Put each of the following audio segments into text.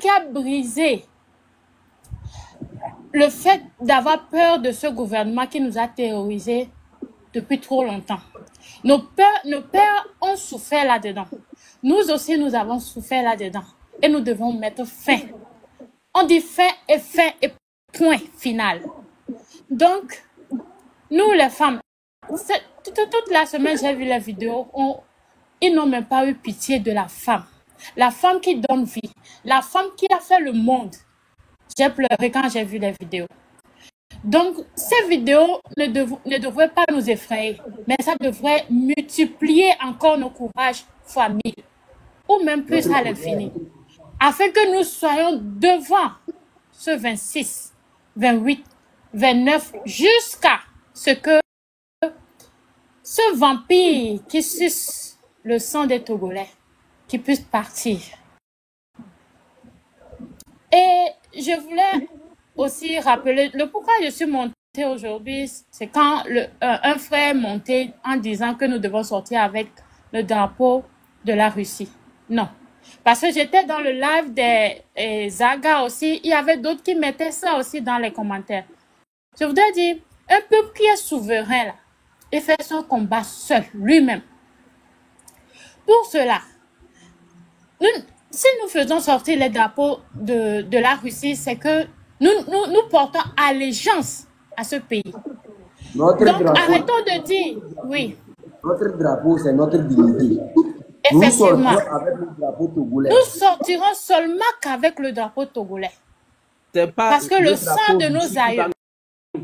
qui a brisé le fait d'avoir peur de ce gouvernement qui nous a terrorisés depuis trop longtemps. Nos pères ont souffert là-dedans. Nous aussi, nous avons souffert là-dedans. Et nous devons mettre fin. On dit fin et point final. Donc, nous les femmes, toute la semaine, j'ai vu les vidéos, ils n'ont même pas eu pitié de la femme qui donne vie, la femme qui a fait le monde. J'ai pleuré quand j'ai vu les vidéos. Donc, ces vidéos ne devraient pas nous effrayer, mais ça devrait multiplier encore nos courages fois 1000, ou même plus à l'infini, afin que nous soyons devant ce 26, 28, 29, jusqu'à ce que ce vampire qui suce le sang des Togolais, qui puisse partir. Et je voulais aussi rappeler le pourquoi je suis montée aujourd'hui, c'est quand un frère est monté en disant que nous devons sortir avec le drapeau de la Russie. Non. Parce que j'étais dans le live des Zaga aussi, il y avait d'autres qui mettaient ça aussi dans les commentaires. Je voudrais dire, un peuple qui est souverain, là, il fait son combat seul, lui-même. Pour cela, si nous faisons sortir les drapeaux de la Russie, c'est que nous portons allégeance à ce pays. Donc, arrêtons de dire, oui. Notre drapeau, c'est notre dignité. Effectivement. Avec le drapeau togolais. Nous sortirons seulement qu'avec le drapeau togolais. Parce que le sang de nos aïeux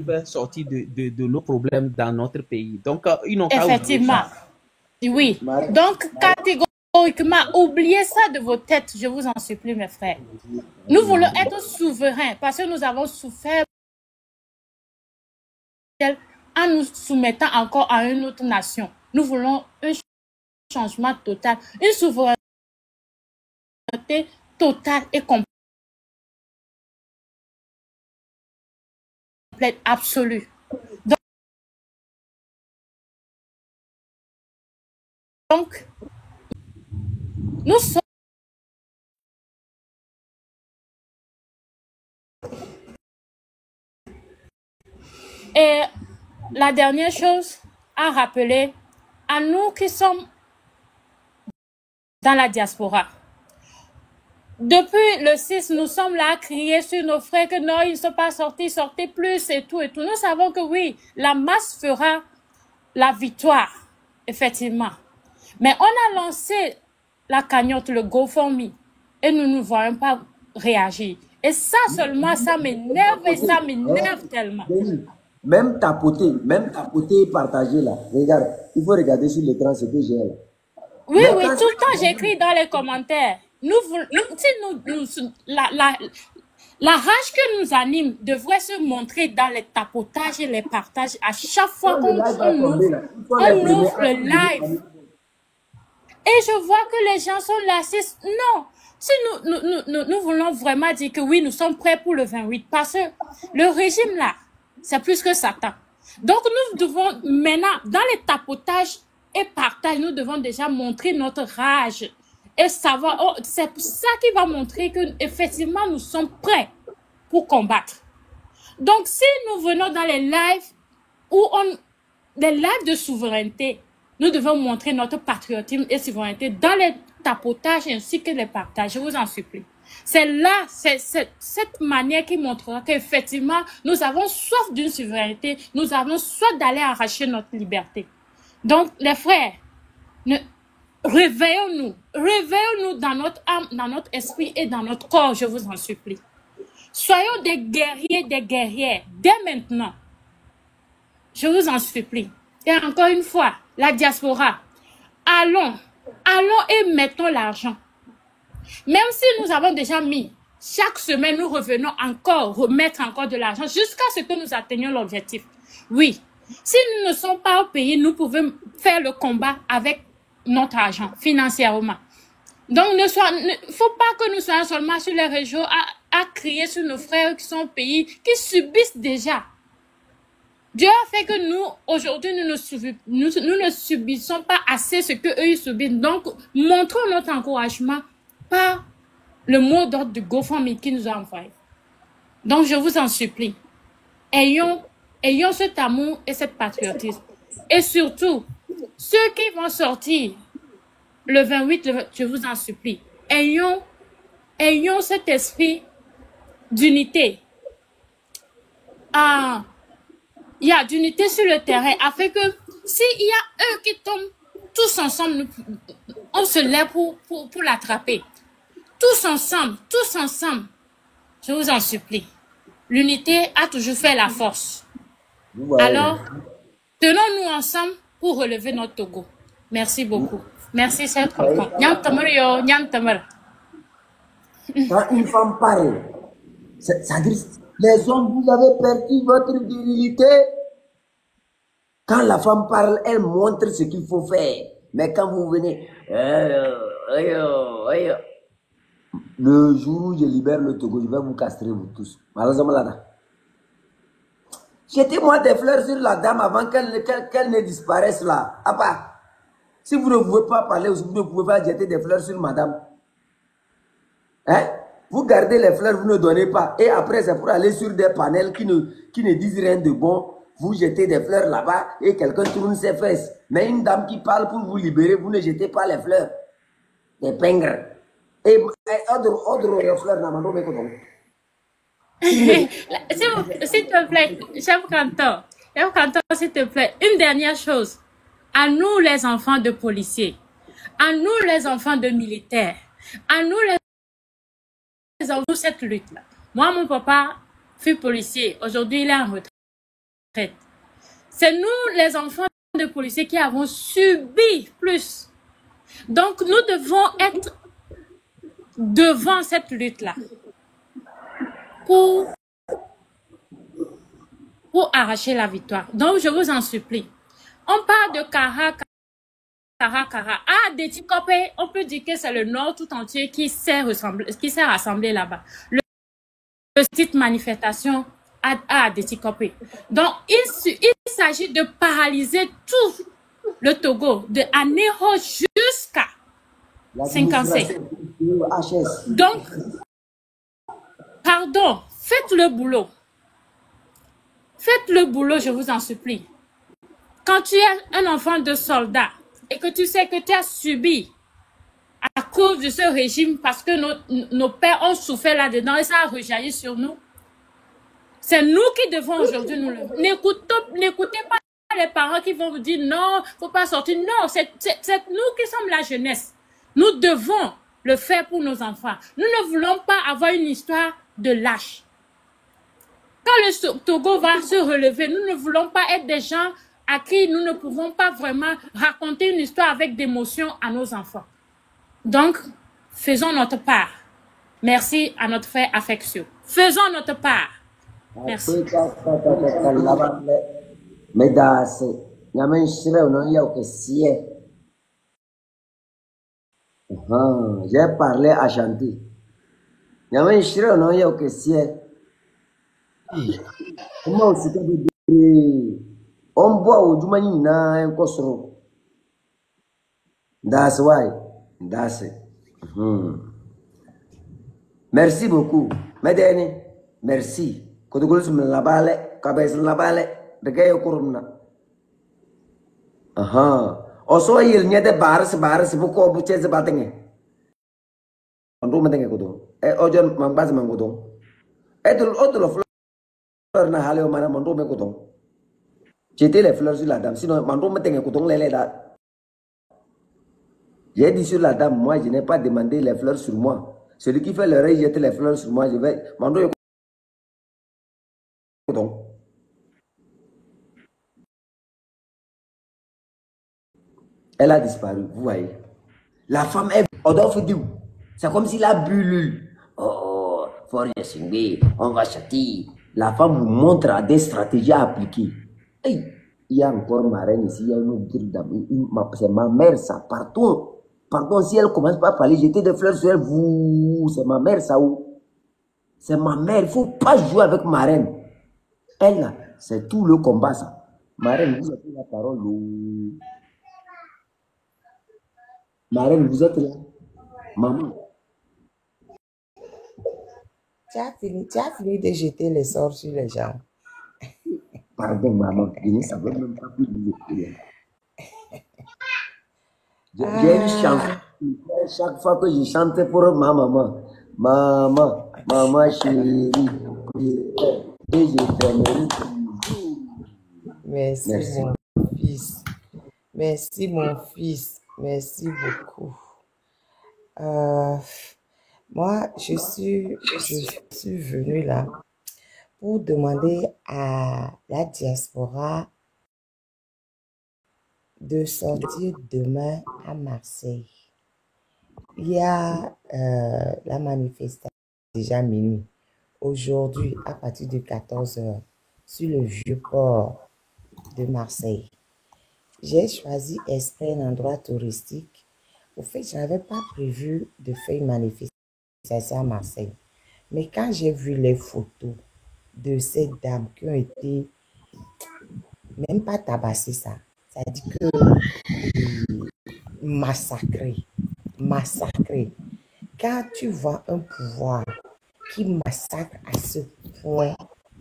faire sortir de nos problèmes dans notre pays. Donc, ils n'ont pas effectivement. Oui. Donc, catégoriquement, oubliez ça de vos têtes, je vous en supplie, mes frères. Nous voulons être souverains parce que nous avons souffert en nous soumettant encore à une autre nation. Nous voulons un changement total, une souveraineté totale et complète, absolue. Donc, nous sommes et la dernière chose à rappeler à nous qui sommes dans la diaspora. Depuis le 6, nous sommes là à crier sur nos frères que non, ils ne sont pas sortis, sortez plus et tout et tout. Nous savons que oui, la masse fera la victoire, effectivement. Mais on a lancé la cagnotte, le GoFundMe, et nous ne voyons pas réagir. Et ça seulement, ça m'énerve et ça m'énerve tellement. Même tapoter et partager là. Regarde, il faut regarder sur l'écran ce que j'ai là. Oui, oui, tout le temps j'écris dans les commentaires. La rage que nous anime devrait se montrer dans les tapotages et les partages à chaque fois qu'on ouvre le live. Et je vois que les gens sont lassés. Non, si nous voulons vraiment dire que oui, nous sommes prêts pour le 28, parce que le régime là, c'est plus que Satan. Donc nous devons maintenant, dans les tapotages et partages, nous devons déjà montrer notre rage et savoir, oh, c'est ça qui va montrer que effectivement nous sommes prêts pour combattre. Donc si nous venons dans les lives des lives de souveraineté, nous devons montrer notre patriotisme et souveraineté dans les tapotages ainsi que les partages. Je vous en supplie. C'est là, c'est cette manière qui montrera qu'effectivement, nous avons soif d'une souveraineté, nous avons soif d'aller arracher notre liberté. Donc, les frères, réveillons-nous dans notre âme, dans notre esprit et dans notre corps, je vous en supplie. Soyons des guerriers, des guerrières, dès maintenant. Je vous en supplie. Et encore une fois, la diaspora, allons et mettons l'argent. Même si nous avons déjà mis, chaque semaine, nous revenons encore, remettre encore de l'argent jusqu'à ce que nous atteignions l'objectif. Oui, si nous ne sommes pas au pays, nous pouvons faire le combat avec notre argent, financièrement. Donc, il ne faut pas que nous soyons seulement sur les régions à crier sur nos frères qui sont au pays, qui subissent déjà. Dieu a fait que nous, aujourd'hui, nous ne subissons pas assez ce qu'eux ils subissent. Donc, montrons notre encouragement par le mot d'ordre du GoFundMe qui nous a envoyé. Donc, je vous en supplie, ayons cet amour et cet patriotisme. Et surtout, ceux qui vont sortir le 28, je vous en supplie, ayons cet esprit d'unité. D'unité sur le terrain, afin que s'il y a eux qui tombent, tous ensemble, on se lève pour l'attraper. Tous ensemble, je vous en supplie. L'unité a toujours fait la force. Ouais. Alors, tenons-nous ensemble pour relever notre Togo. Merci beaucoup. Merci, cher tonton. Quand une femme parle, ça dit, les hommes, vous avez perdu votre virilité. Quand la femme parle, elle montre ce qu'il faut faire. Mais quand vous venez, le jour où je libère le Togo, je vais vous castrer vous tous. Malheureusement là. Jetez-moi des fleurs sur la dame avant qu'elle ne disparaisse là. Apa, si vous ne pouvez pas parler, vous ne pouvez pas jeter des fleurs sur madame. Hein? Vous gardez les fleurs, vous ne donnez pas. Et après, c'est pour aller sur des panels qui ne disent rien de bon. Vous jetez des fleurs là-bas et quelqu'un tourne ses fesses. Mais une dame qui parle pour vous libérer, vous ne jetez pas les fleurs. Des pingres. Et ordre les fleurs, n'amando me kodong. S'il te plaît, chef canton, s'il te plaît, une dernière chose. À nous, les enfants de policiers, à nous, les enfants de militaires, à nous, les enfants de cette lutte-là. Moi, mon papa fut policier. Aujourd'hui, il est en retraite. C'est nous, les enfants de policiers, qui avons subi plus. Donc, nous devons être devant cette lutte-là. Pour arracher la victoire. Donc, je vous en supplie. On parle de Kara. Déticopé, on peut dire que c'est le Nord tout entier qui s'est rassemblé là-bas. Le petite manifestation à Déticopé. Donc, il s'agit de paralyser tout le Togo, de Anéro jusqu'à 57. Donc, pardon, faites le boulot. Faites le boulot, je vous en supplie. Quand tu es un enfant de soldat et que tu sais que tu as subi à cause de ce régime parce que nos pères ont souffert là-dedans et ça a rejailli sur nous, c'est nous qui devons aujourd'hui nous lever. N'écoutez pas les parents qui vont vous dire non, faut pas sortir. Non, c'est nous qui sommes la jeunesse. Nous devons le faire pour nos enfants. Nous ne voulons pas avoir une histoire de lâche. Quand le Togo va se relever, nous ne voulons pas être des gens à qui nous ne pouvons pas vraiment raconter une histoire avec d'émotion à nos enfants. Donc, faisons notre part. Merci à notre frère Affectio. Faisons notre part. Merci. J'ai parlé à chanter. Comment aussi on boit au Jumani na un kosro. That's why. That's it. Merci beaucoup. Medeni, merci. Kodugulus me la bale, kabes la bale, de gayo kurumna. Also il n'y a des bars, beaucoup de choses batting. On doit mettre un coudon. Et ojon, man base man coudon. Et de l'autre fleur na halé au madame, on doit mettre coudon. J'étais les fleurs sur la dame, sinon on doit mettre un coudon les là. J'ai dit sur la dame, moi je n'ai pas demandé les fleurs sur moi. Celui qui fait le rêve jette les fleurs sur moi, je vais. Mando coudon. Elle a disparu, vous voyez. La femme est c'est comme si la bulle. Oh, on va châtier. La femme vous montre des stratégies à appliquer. Hey, il y a encore ma reine ici, il y a une autre c'est ma mère, ça, pardon. Pardon, si elle commence pas à parler, jeter des fleurs sur elle, vous, c'est ma mère, ça où? C'est ma mère, il ne faut pas jouer avec ma reine. Elle, c'est tout le combat, ça. Ma reine, vous avez la parole. Ma reine, vous êtes là. Maman. Tu as fini de jeter les sorts sur les gens. Pardon, maman, je ne savais même pas que vous étiez. J'ai une chanson. Chaque fois que je chantais pour ma maman, maman chérie, et je t'aimerai toujours. Merci, Merci. mon fils. Merci, mon fils. Merci beaucoup. Moi, je suis venue là pour demander à la diaspora de sortir demain à Marseille. Il y a la manifestation déjà minuit. Aujourd'hui, à partir de 14 h sur le Vieux-Port de Marseille. J'ai choisi exprès un endroit touristique. Au fait, je n'avais pas prévu de faire une manifestation à Marseille. Mais quand j'ai vu les photos de ces dames qui ont été même pas tabassées, ça dit que massacrées. Quand tu vois un pouvoir qui massacre à ce point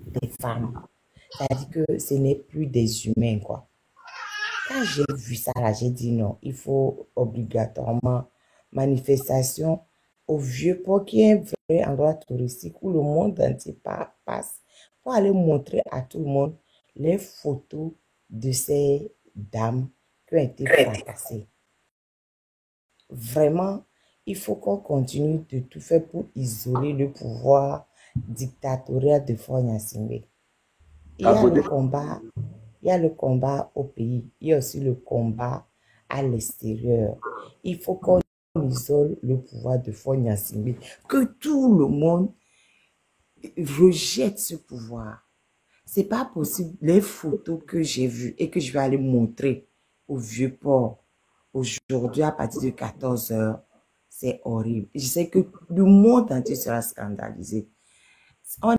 des femmes, ça dit que ce n'est plus des humains, quoi. Quand j'ai vu ça, là, j'ai dit non, il faut obligatoirement manifestation au Vieux-Port, qui est un vrai endroit touristique où le monde entier passe pour aller montrer à tout le monde les photos de ces dames qui ont été fracassées. Vraiment, il faut qu'on continue de tout faire pour isoler le pouvoir dictatorial de Faure Gnassingbé. Il y a le combat au pays, il y a aussi le combat à l'extérieur. Il faut qu'on isole le pouvoir de Faure Gnassingbé, que tout le monde rejette ce pouvoir. C'est pas possible. Les photos que j'ai vues et que je vais aller montrer au Vieux-Port aujourd'hui à partir de 14 h, c'est horrible. Je sais que le monde entier sera scandalisé. On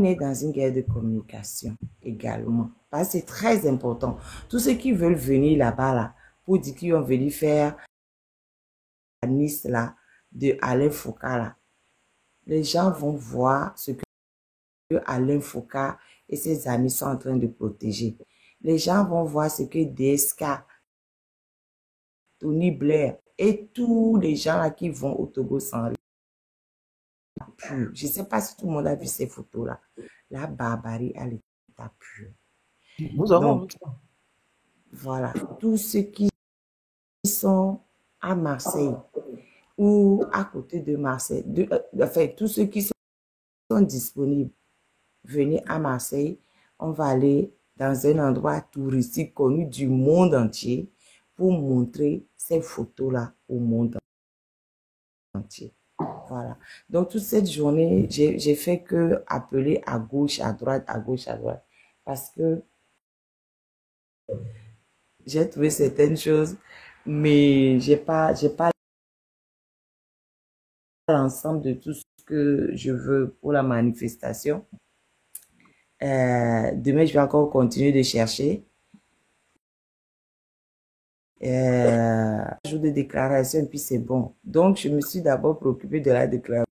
est dans une guerre de communication également. Parce que c'est très important. Tous ceux qui veulent venir là-bas, là, pour dire qu'ils vont venir faire la Nice là, de Alain Foucault, là, les gens vont voir ce que Alain Foucault et ses amis sont en train de protéger. Les gens vont voir ce que DSK, Tony Blair et tous les gens là qui vont au Togo s'en pur. Je ne sais pas si tout le monde a vu ces photos-là. La barbarie à l'état pur. Nous avons Donc, voilà. Tous ceux qui sont à Marseille ou à côté de Marseille, enfin, tous ceux qui sont disponibles, venez à Marseille. On va aller dans un endroit touristique connu du monde entier pour montrer ces photos-là au monde entier. Voilà. Donc, toute cette journée, j'ai fait que appeler à gauche, à droite, à gauche, à droite. Parce que j'ai trouvé certaines choses, mais j'ai pas l'ensemble de tout ce que je veux pour la manifestation. Demain, je vais encore continuer de chercher. Jour de déclaration, et puis c'est bon. Donc, je me suis d'abord préoccupée de la déclaration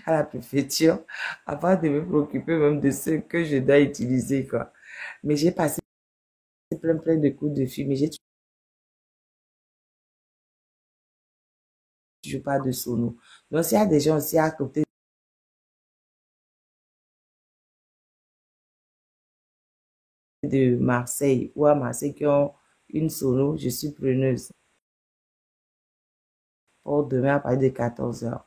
à la préfecture avant de me préoccuper même de ce que je dois utiliser, quoi. Mais j'ai passé plein de coups de fil, mais j'ai toujours pas de sono. Donc, s'il y a des gens aussi à côté de Marseille ou à Marseille qui ont une sono, je suis preneuse pour demain à partir de 14 h.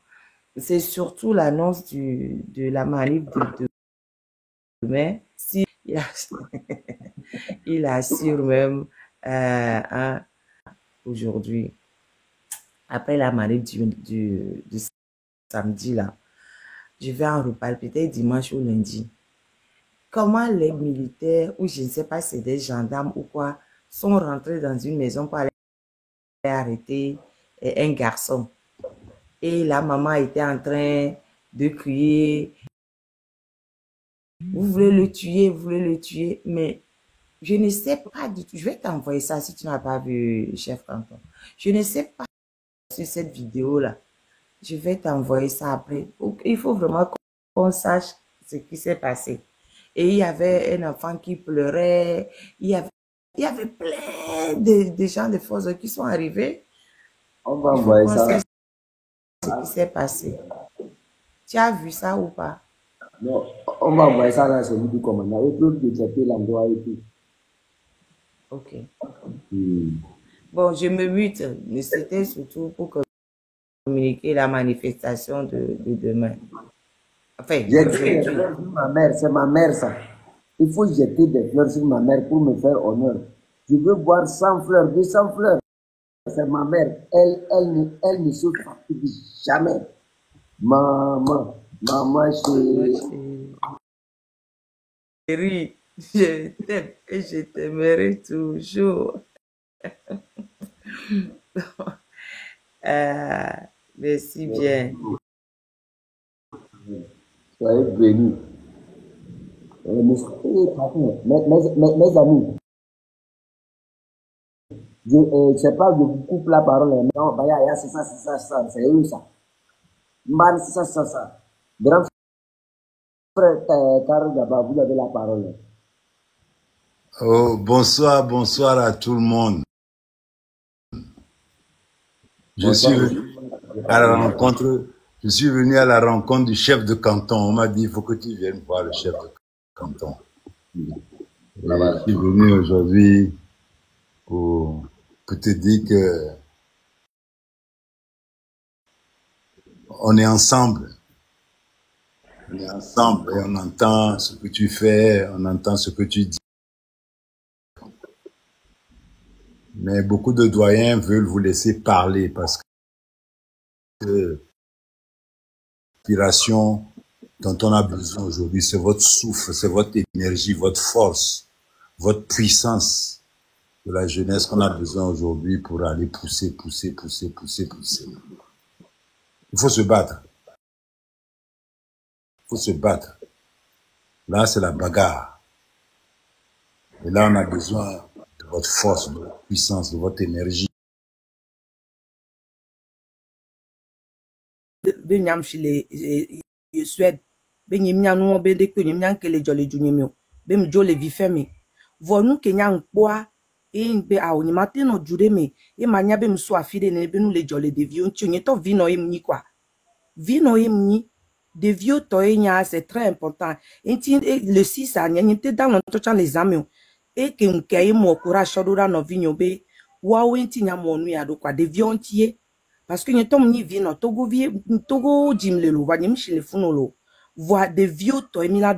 C'est surtout l'annonce de la manif de demain. Si il assure même aujourd'hui, après la manif du samedi là, je vais en reparler peut-être dimanche ou lundi. Comment les militaires, ou je ne sais pas si c'est des gendarmes ou quoi, sont rentrés dans une maison pour aller arrêter un garçon. Et la maman était en train de crier, vous voulez le tuer, mais je ne sais pas du tout. Je vais t'envoyer ça si tu n'as pas vu, chef canton. Je ne sais pas sur cette vidéo-là. Je vais t'envoyer ça après. Il faut vraiment qu'on sache ce qui s'est passé. Et il y avait un enfant qui pleurait. Il y avait plein de gens de force qui sont arrivés. On va Il faut envoyer qu'on ça. sache ce qui s'est passé. Tu as vu ça ou pas? Non, on va envoyer ça dans celui du commandant. Il peut détecter l'endroit et tout. Ok. Hmm. Bon, je me mute. Mais c'était surtout pour communiquer la manifestation de demain. Enfin, J'ai jeté des fleurs sur ma mère, c'est ma mère ça. Il faut jeter des fleurs sur ma mère pour me faire honneur. Je veux boire 100 fleurs, 200 fleurs. C'est ma mère. Elle ne se fatigue jamais. Maman, chérie, je t'aime et je t'aimerai toujours. Merci bien. Soyez bénis. Mes amis, je ne sais pas, je vous coupe la parole. Non, c'est ça, c'est où ça? Man, c'est ça. Grand frère Karl Gaba, vous avez la parole. Oh, bonsoir à tout le monde. Je suis venu à la rencontre du chef de canton. On m'a dit, il faut que tu viennes voir le chef de canton. Je suis venu aujourd'hui pour te dire que on est ensemble. On est ensemble et on entend ce que tu fais, on entend ce que tu dis. Mais beaucoup de doyens veulent vous laisser parler parce que l'inspiration dont on a besoin aujourd'hui, c'est votre souffle, c'est votre énergie, votre force, votre puissance de la jeunesse qu'on a besoin aujourd'hui pour aller pousser. Il faut se battre. Là, c'est la bagarre. Et là, on a besoin de votre force, de votre puissance, de votre énergie. Suède be nyimnya no be de ko nyimnya nkele jole junyemio be m jole vi femi vonu kenya nkpoa be a onyimate no jure me e manya be m so afide ne be nu le jole de vi onti onye to vi no em ni kwa vi no em ni de vi to enya c'est très important enti le 6 a nya nyinte dans le to chan les amis e ke nke e mo kura shodura no vi nyo be wa wenti nya mo nu ya do kwa de vi ontie parce que nous ni vino togo jimlelo va nyim shile funolo voa de vieux to mila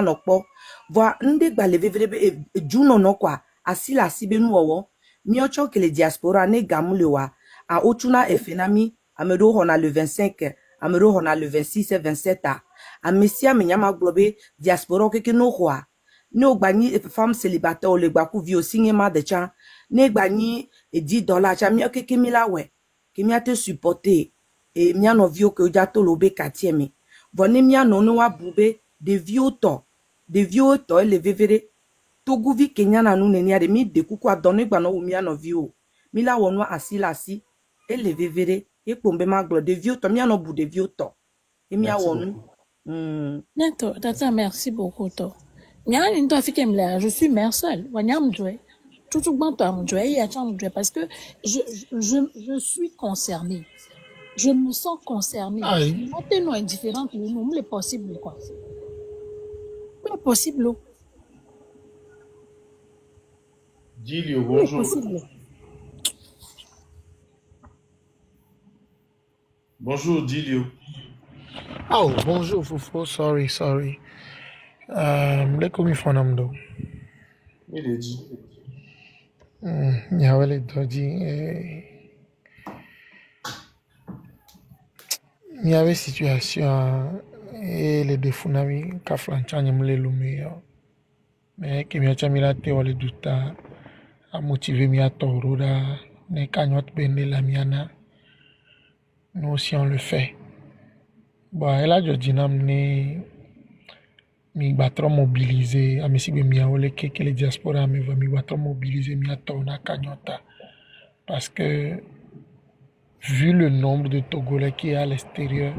nokpo voa nde gba le vevere juno no kwa asila sibenu owo mi ocho que les diaspora ne gamulewa a otuna efenami amedo hona le 25 amedo hona le 26 et 27 a mesia menyama globe diaspora ke no kwa ne ogbani femme célibataire le gba ku vi osingema de cha ne gbani $10 cha mi okeke mila we qui m'a te supporté et mia no vio que jato lobe katiemi vone mia no no wa bube de vio to le vevere to guvi kenya na nu nenia de mi de kuku adone gba no mia no vio mi la wonu asila si e le vevere e pombe ma glo de vio to mia no bu de vio to e mia wonu D'accord, tata, merci beaucoup to. Je suis mère seule. Parce que je suis concernée. Je me sens concernée. C'est non indifférente, nous, c'est possible, quoi. C'est possible. Dilio, bonjour. Bonjour, Dilio. Oh, bonjour, Foufou. Sorry. Le komi fonamdo. Il est dit. Nyawele doji. Nyawele situation et les défunami kaflanchanye mle lumeyo. Mais que mi achamila te wale duta a motiver mi atoroda ne kanyot bende la miana. Nous aussi on le fait. Bon, elle a dit ne mi batro mobiliser a mesi be mi awole que les diaspora me va mi batro mobiliser mi atona kanyota parce que vu le nombre de Togolais qui est à l'extérieur,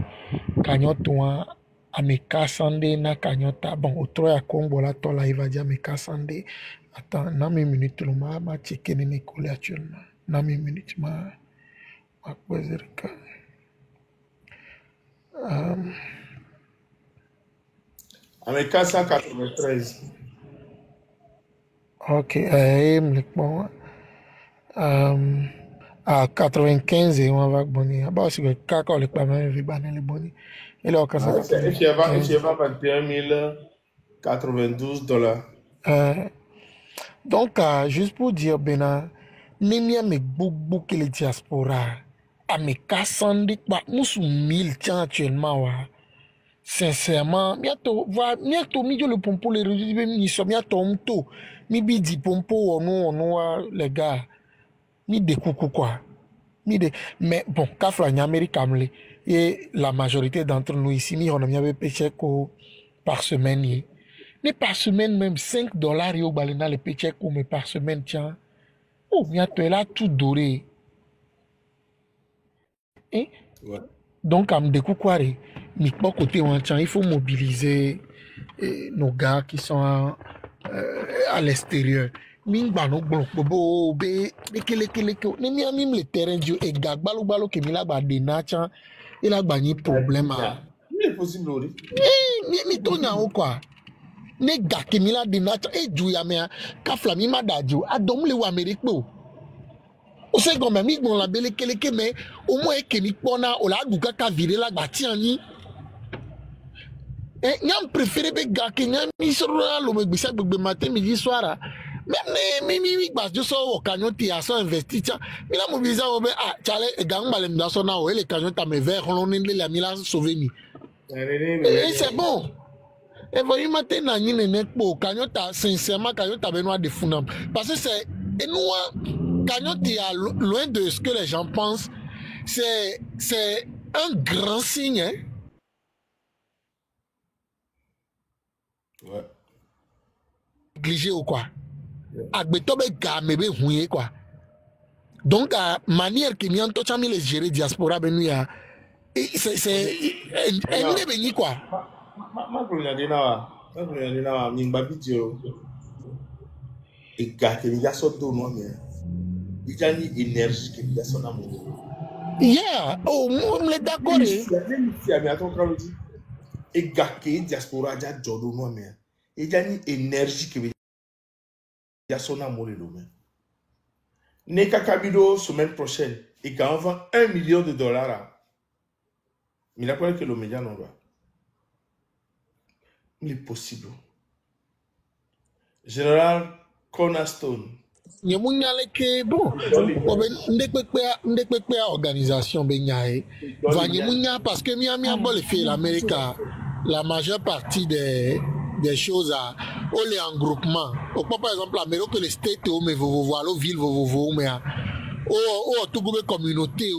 Kanyotouan, Amekasande, na Kanyota, bon, au Troya Congo, là, toi, là, il va dire Amekasande. Attends, dans mes minutes, ma checké les collègues actuellement. Dans mes minutes, ma poser le Ameka 193. Ok, bon. À 95 et on va bonner. Ah bah c'est que quand le pas même vu banner les bonnets. Et là quand ça Et tu vas 21 092 dollars. Donc juste pour dire bena nemia me beaucoup que les diaspora à mes 400 quoi nous sous 1000 tiens actuellement wa. Sincèrement, bientôt mi le pompo les résultats mi so bientôt mto mi bidi pompo on les gars mi de coucou quoi. Mais bon, Kafla Amérique et la majorité d'entre nous ici, on a mis paycheck par semaine. Mais par semaine, même $5 au balena le paycheck mais par semaine, tiens. Oh, bientôt là, tout doré. Et Ouais. donc, à me découvrir, mais pas côté il faut mobiliser nos gars qui sont à l'extérieur. Mingba no bon bobo be kele ni mi amim le terrain du e gagbalo balo ke mi la ba de nacha il a gagné problème Il est possible oui. Mi to nya o quoi ne ga ke mi la de nacha e ju ya me ka flami ma da ju adom le wa Amérique po o se go me mi gbon la bele kele ke me o mo e ke mi pona o la du ka virer la gba ti ani nyam préféré be ga ke nyam mi so lo me gbisa gbegbe matin midi soir. Même mi parce que ça au cagnon ti a so investi tiens mi la mobiliser o be chale gang balem da so na o le cagnon ta me vers on ne la mi la sauver mi et c'est bon et voyez matin na ni ne po cagnon ta sincèrement cagnon ta benoît de funam parce que c'est et nous cagnon ti a loin de ce que les gens pensent c'est un grand signe hein? Ouais. Négligé ou quoi agbetobe gamebe huye quoi donc à manière que mi anto chami les gérer diaspora benu ya c'est elle beni quoi ma kolina mi ngba video e ga ke mi ya so do no me il y a une énergie que mi so na mo yeah oh on est d'accord même si ami aton tra dit e ga ke diaspora ja jodo no me il y a une énergie que Yasona Molelome. Neka Kabido, semaine prochaine, et quand on vend $1 million, mais il a pas que le média non va. Il est possible. Général Cornerstone. Nyemunyale ke bon ndekpekpe organisation be nyae va nyemunya parce que mi abo le fait l'Amérique la majeure partie des choses à les en groupement. Par exemple, l'Amérique, les states, mais vous voir la ville, vous mais tout groupe communauté.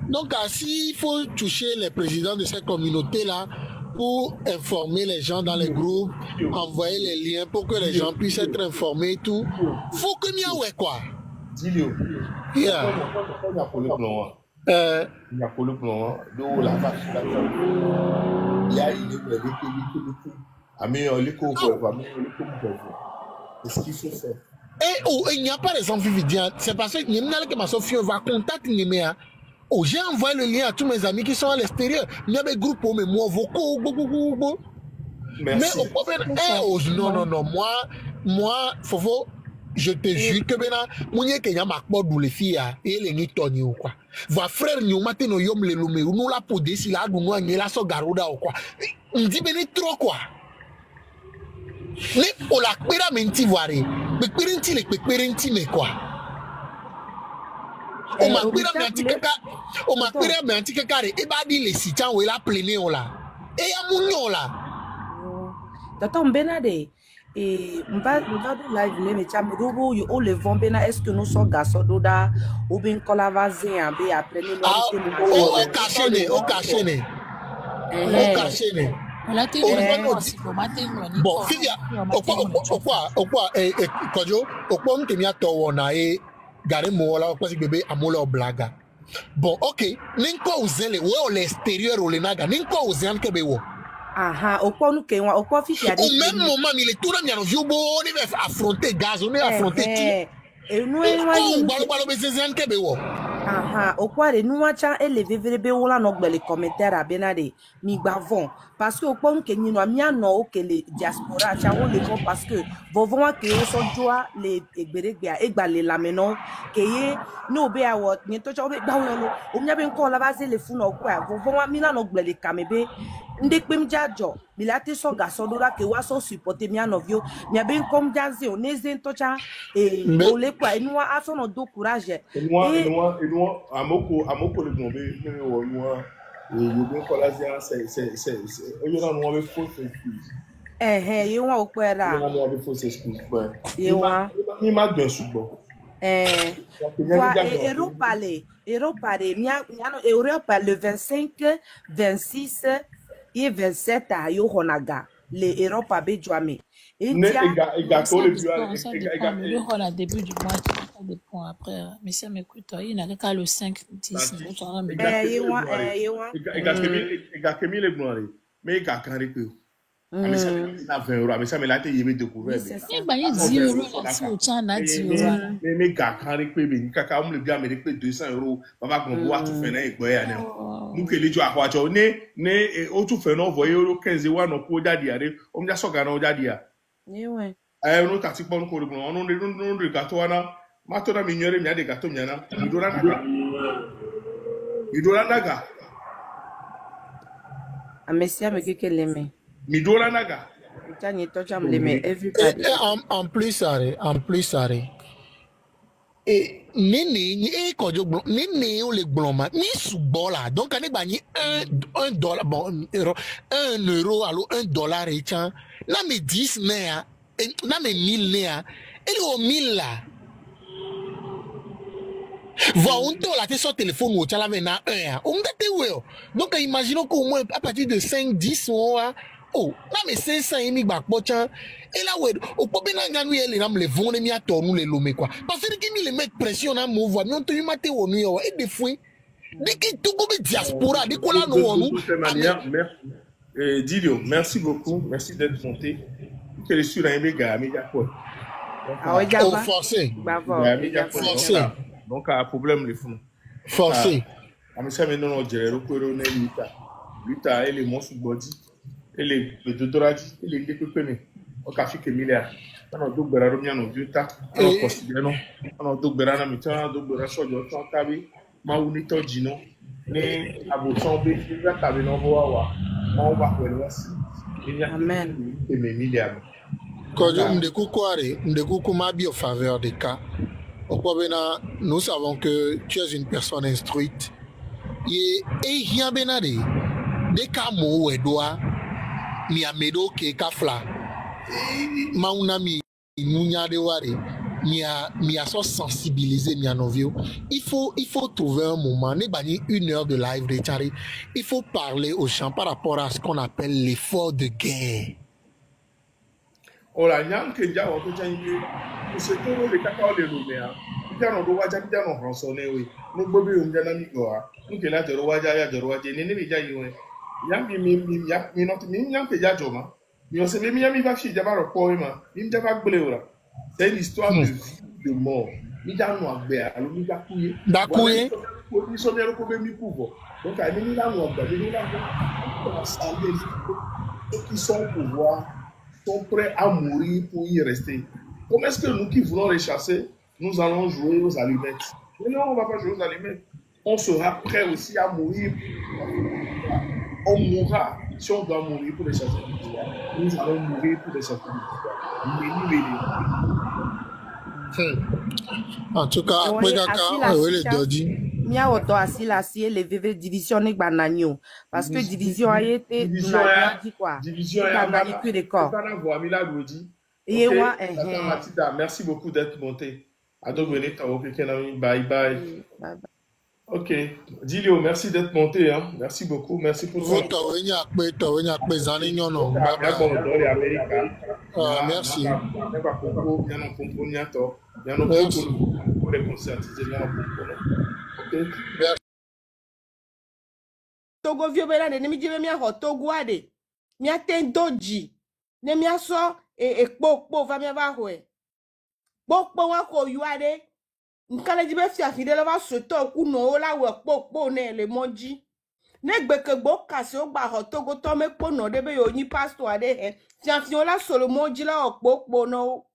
Donc, s'il faut toucher les présidents de ces communautés-là pour informer les gens dans les groupes, envoyer les liens pour que les gens puissent être informés et tout, faut que m'y ait quoi. Dis-le. Il y a pour le plan. Il y a pour le plan. D'où la vache. Il y a une est-ce qu'il faut faire? Il n'y a pas d'exemple vividiens. C'est parce que ma Sophie va contacter j'ai envoyé le lien à tous mes amis qui sont à l'extérieur. Il y a des groupes pour mes mots vocaux. Mais au problème, non. Moi, Fofo, je te jure que maintenant, mounié que y'a makbo dou les filles et les ni toni ou quoi. Va frère ni ou matin no yom le lume ou nous la podé si la dou noa ni la so garouda ou quoi. On dit béni trop quoi. Mais on la pera menti voir. Mais perinti le perinti mais quoi. On m'a pera menti kaka. On m'a pera menti kaka et ba di les sitian ou la plené on la. Et ya mounio la. T'attends benade. Et on va live mais tiens robo yo le vent bena est-ce que nous sommes garçons d'oda ou bien colavazé un bé après nous au caché bon fia au quoi kojo au point que mi ato wona e gare mo la parce que bébé amola blaga Bon, ok. N'importe où c'est l'extérieur ou le naga. N'importe où c'est que bewo. Aha, au point nous qu'un, au point fiche. Au même moment, il est tout le monde vieux beau. On est affronter gaz, on est affronter tout. Et nous, balo bezen que bewo. Aha, au point de nous, tiens, et les vérébé ou la noble les commentaires à Benade, mi bavon. Parce que au point que nous avons mis un que les diaspora, tiens, on les voit parce que vos voix qui sont joie les bérégbia, et les lamenons, qui est, nous, béa, what, n'y est toujours bien, on y a bien encore la base les fous, non, quoi, vos voix mis la noble les camébé. Ndek bim jajo milate so gasodora ke waso supporter mi anovio mi abin kom jaze o nezen tocha e ole kwa enwa aso no do courage enwa amoko le bombe me wo enwa yo bin kola c'est oyo na no be fausse excuse yewa okwera no be fausse excuse yewa mi ma gbon sugbon Europa le 25 26 et 27 à Yohonaga, les Europa Béjouame. Et le début du mois, ça dépend après. Mais ça m'écoute, il n'a qu'à le 5, 10. Mais ça na 20 euros mais ça me l'a été yébe découvert mais 10 euros là si au temps na 10 euros mais ga kan ri pe be kaka mo le bi amérique pe 200 euros baba gon bo atu fe na igbo ya na mu ke lejo akwacho ne o tu fe na voye euro 15 wa no ko jadi are o mja so ga na o jadi ya ni we no tati pon ko ro no no gato wana ma to na mi nyere mi ade gato nyana mi dora naga amesia me ke leme Midola naga. En plus, et nene kojo nene o le bloma ni subola donc ane ba ni $1 bon €1 alors $1 et chan na me 10 nea na me 1000 nea et le 1000 là va on te la sur téléphone ou chala na 1 on date ouais donc imaginons qu'au moins à partir de 5 10 mois oh na me 500 emi gba pocha et là ouais au pobe na nganu ele na me le vont mi atonu le lome quoi parce que qui me mettre pression na mo voix mi on te mate wonu yo et des fois dès que tout go diaspora dès qu'on la no wonu Dilio merci beaucoup merci d'être monté que les sur un méga quoi oh forcé forcé donc un problème les fous forcé mais ça me non géré ko ro na luta ele mo body ele dodoradi ele ndekopene o ka fi kemilia ana do gbera ro mi ana viuta ana consider no ana do gbera na mi ta do gbera sojo to tabi ma uni to jino ni abuton be ga tabi no bo wa mo ba pẹ̀lú wasi amen emilia kojo ndekuko ma bi au faveur des cas nous savons que tu es une personne instruite et rien benade des cas mo wedoa mi amedo ke kafla mauna mi nunya de ware mi a so sensibiliser mi anovio il faut trouver un moment ne bani 1 heure de live de Tchari il faut parler aux gens par rapport à ce qu'on appelle l'effort de guerre ola nyam ke ja o to chanyi se to le kaka o le lo me a ja no do waja ja no ronso ne we no gbobi o nja na mi go a nke la joro waja ya joro waje ni mi ja yi we yam mi no mi nyam ke ja joma mi on se mi yam mi va fi ja ba ro po ma mi ja ba gbele ora c'est une histoire de vie de mort mi ja no agbe alo mi ja kuye mi so mi ro ko be mi pouvoir donc a mi la no agbe mi la ko sa le ceux qui sont au pouvoir sont prêts à mourir pour y rester. Comment est-ce que nous qui voulons les chasser, nous allons jouer aux allumettes? Mais non, on ne va pas jouer aux allumettes. On sera prêt aussi à mourir. On mourra si on doit mourir pour les chasser. Nous allons mourir pour les chasser. En tout cas, après Kaka, les dodi. Mia oto asila si les vivre division ne bananio parce que division a été division a gagné que des corps. Et moi merci beaucoup d'être monté. Bye bye. OK, Dilio, merci d'être monté hein. Merci beaucoup, merci pour votre merci. Togo vieux bela de nemi jibe mia ho Togo ade. Mia ten doji. Ne mia so e kpo va mia va hoe. Kpo wa ko yu ade. Nkale jibe fi afide lo va soto ku no la we kpo ne le monji. Ne gbeke gbo kase o gba ho Togo to me kpo no de be yo ni pastor ade he. Fi la solo monji la o kpo no.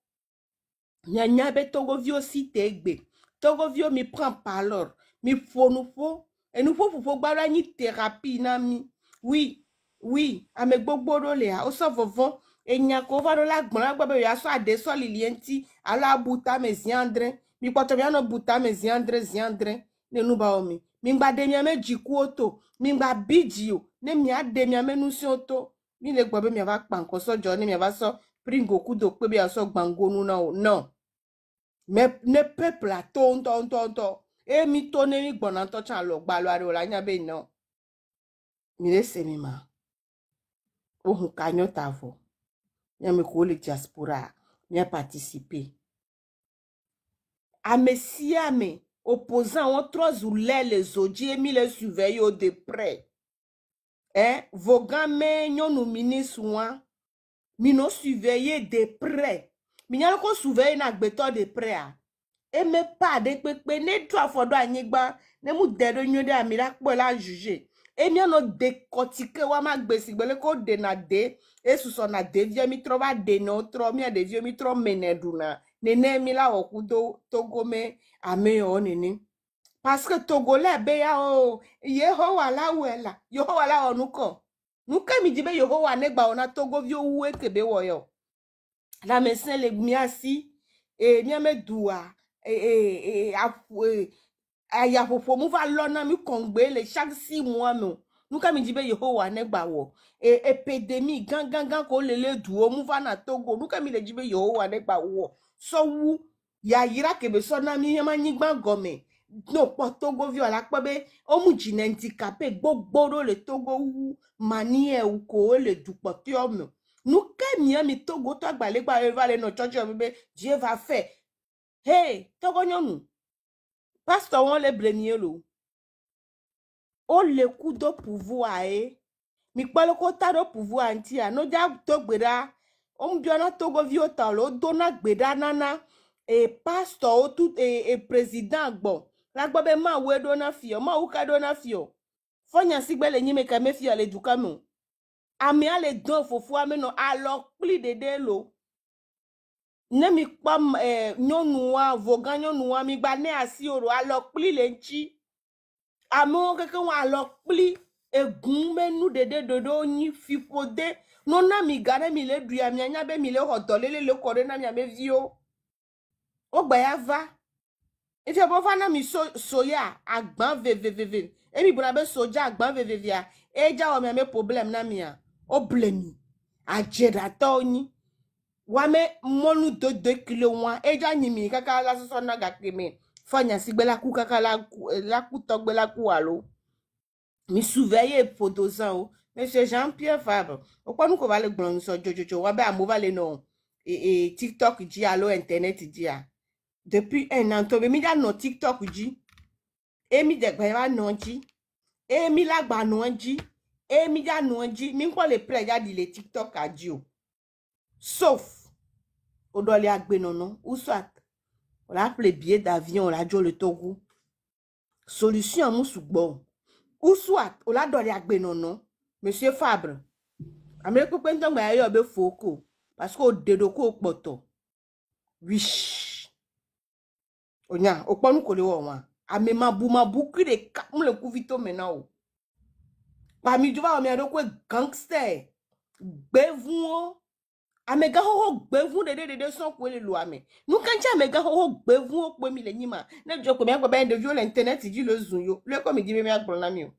Nya be Togo vieux si te gbe. Togo vieux mi prend par l'or. Mi fo nous fo. Et nous faut gbara ni thérapie na mi. Oui, ame gbogbo do le a. O so vovon e nya ko va do la gbon la gba be ya so ade so lilienti ala buta me ziandre. Mi poto mi ano buta me ziandre. Ne nu ba omi. Mi gba de mi ame jiku oto. Mi gba biji o. Ne mi ade mi ame nu si oto. Mi le gba be mi va pa nkan so jo ni mi va so pringo kudo pe be ya so gbangonu na o. Non. Mais ne peuple a ton. E mi to ne mi gbona to chan lo gba lo are la nya be no. Mi le se mi ma. O hun kanyo tavo. Mi me ko le diaspora. Mi a participé. A messi ame opposant on trois ou les odi e mi le surveille de près. Vogan me nyon nou ministre wan. Mi no surveiller de près. Mi nyan ko surveiller na gbeto de près a. E me pa de pepe ne to afodo anyigba ne mu dedo nyode amira po la juger. E mi no décortiquer wa ma gbesi gbele ko de na de e suso na de vie mi tro ba de no tro mi de vie mi tro meneduna nene mi la okudo Togo me ame o nene parce que Togo le be ya o Yehowa la wela Yehowa la onuko nuka mi dibe Yehowa ne gba ona Togo vi owu ekebe wo yo la mesin le mi asi e mi ame dua aya fofo mu va lona mi kongbe le chaque 6 mois me nuka mi dibe Yehowa ne gba wo épidémie gangan ko lele duo mu va na Togo nuka mi le dibe Yehowa ne gba wo so wu ya yira kebe so na mi ma nyigba gome no po Togo vi ala pe o mu handicapé gbogbo le Togo wu manie u ko le dupo ti o me nuka mi Togo to agbalegba e va le no church o be Dieu va faire. Hey, Togo nyonu. Pasteur on le blenier lo. O le coup de pouvoir mi palo ko ta do pouvoir antia no ja to gbera o mbio na Togo vi o ta lo do na gbeda nana e pasteur o tout e président gbo la gbo be ma we do na fio ma u ka do na fio fonya sigbele nyi me ka me fio le duka mo ami ale don fofu ame no alors pli de lo ne mi pam nyonu wa vogan nyonu wa mi gba ne asi oro alors pli le nchi amo keke wa alors pli egun menu dede dodo nyi fipode no na mi gare mi le dua mi anya be mi le hodole le kore na mi ame vio o gba ya va ife bo fa na mi soya agban veveveve e mi buna be soja agban vevevia e ja o mi ame problem na mi a o blemi ajeda to nyi wa me monu 2 kilo wa e ja nyi mi kaka la so na ga keme fanya sigbela ku kaka la ku togbe la ku alo mi surveiller pour 2 ans o monsieur Jean-Pierre Fabre o kwa nu ko va le gbon so jojojo wa be amova le no TikTok ji alo internet ji a depuis 1 an to be mi da no TikTok ji e mi de gba wa no ji e mi la gba no ji e mi da no ji mi ko le pre ja di le TikTok aji o sauf o do le agbe nono ou soit on la appelé billet d'avion la jo le Togo solution mu sugbo ou soit on la do le agbe nono monsieur Fabre amere ko pe ntan gba yo be foko parce que o dedo ko poto wish onya o ponu ko le wo wa ame mabu kire ka mu le ku vito mena o pa mi juva o mi ado ko gangster gbevun o amega ho gbevun de son ko le lo ame nu kan cha amega ho gbevun o pe mi le nyima na jo ko mi agba ben de vio le internet ji lo zun yo le ko mi di mi agbon na mi o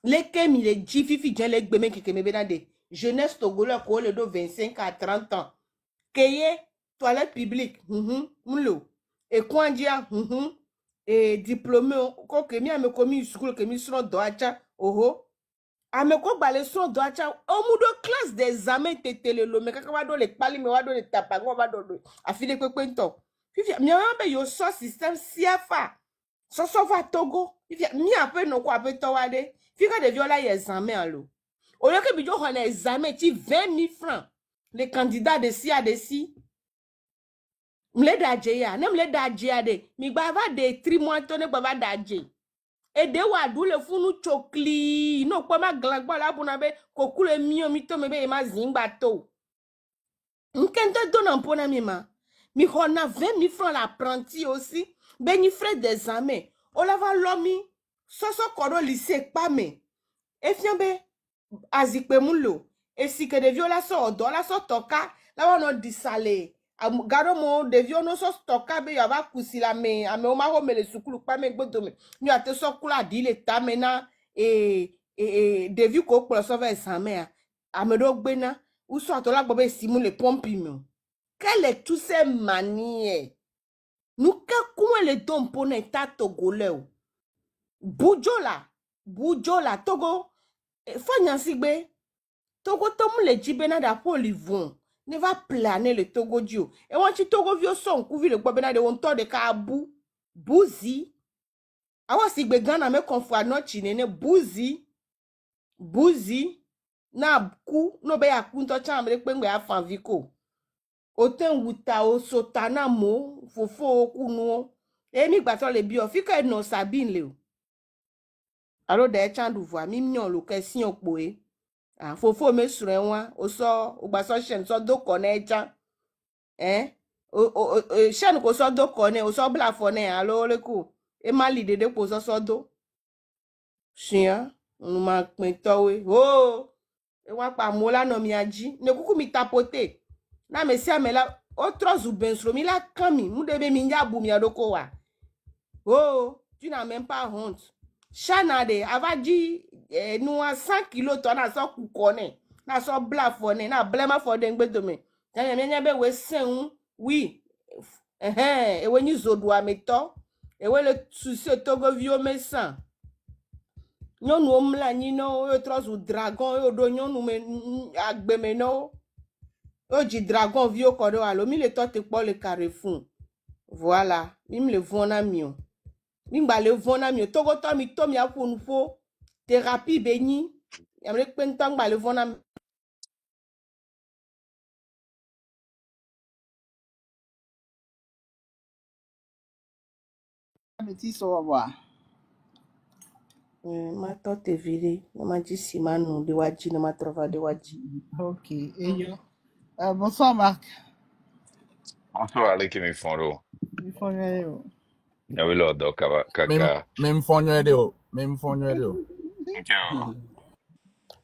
le ke mi le ji fifi jen le gbe me keke me be na de jeunesse togolais ko le do 25 à 30 ans keye toilette publique mulo e kwanjia e diplômé ko ke mi ame ko mi school ke mi sro do acha oho ame ko gba le sro do acha o mu do classe d'examen tetele lo me kaka wa do le pali me wa do le tapago wa do afile pepe nto fifi mi wa be yo so système CFA Soso va Togo. Mi après no quoi peut towade. Fika de viola y examen allo. Au lieu que bidjo on examen ti 20 000 francs. Les candidats de ci à de ci. Mle daje ya, ne mle daje ya de. Mi bava de 3 mois tonne bava daje. Et de wa dou le funu chokli. No kwa ma glagba la pour be kokule mio mito mebe ma zingba to. Nkente donne un pona mima. Mi on a 20 000 francs l'apprenti aussi. Beni frais d'examen. On la va l'omi. Soso kodo lycée pas me. E fiambe azikpe mulo. E si que de viola so do la so toka. La wa no disale. Garo mo de vio no so toka be ya va kusila me. Ame o ma ho me le sukulu pa me gbodo me. Mi ate so kula di le ta mena de vio ko pro so va examen. Ame do gbena. Ou so atola gbobe simule pompi me. Quelle est toutes ces manières? Nous comment les dons pour l'état togolais? Boujola, Togo. Fanya sigbe. Togo tomu le jibena da polivon. Ne va planer le Togo dio. Et wanti Togo vio son couvi le bobena de wonto de ka abou. Bouzi. Awa sigbe gana me konfwa no chinene bouzi. Na ku no be akunto chambre kpengbe afan viko. Oten wuta o sotana mo fofo kunu emi gbato le bio fika no sabin le alo de chandu voa mi mion lo kesin opo fofo me sure nwa o so o gbaso shen so do koneja shen ko so do kone o so bla fone alo le ku e mali dede ko so do shin nu ma pin towe e wa pa mo la no mi aji ne kuku mi tapote na me si amela otro zubensro mi la kami mu de be mi nyabu mi adoko wa tu n'as même pas honte chana de avaji nous à 100 kilos to na so ku kone na so bla fone na blema for de ngbedo me tanya me nyabe we sen oui e we ni zodu ameto e we le souci Togo vio me san nyonu omla ni no otro zu dragon o do nyonu me agbeme no Oji dragon vio kodo alo mi le tote po le carrefour. Voilà, mi me le vona mio. Mi ngba le vona mio Togo to mi apu fo thérapie beni. Yamre penta ngba le vona Petit savoir. ma tote viri, na ma ji simanu de waji na ma trova de waji. Ok. Et yo. Bonsoir Marc. Bonsoir, Aleki Mifondo. Mifonyo. Nyawilo do kaka. Même fonyo. Nkyo.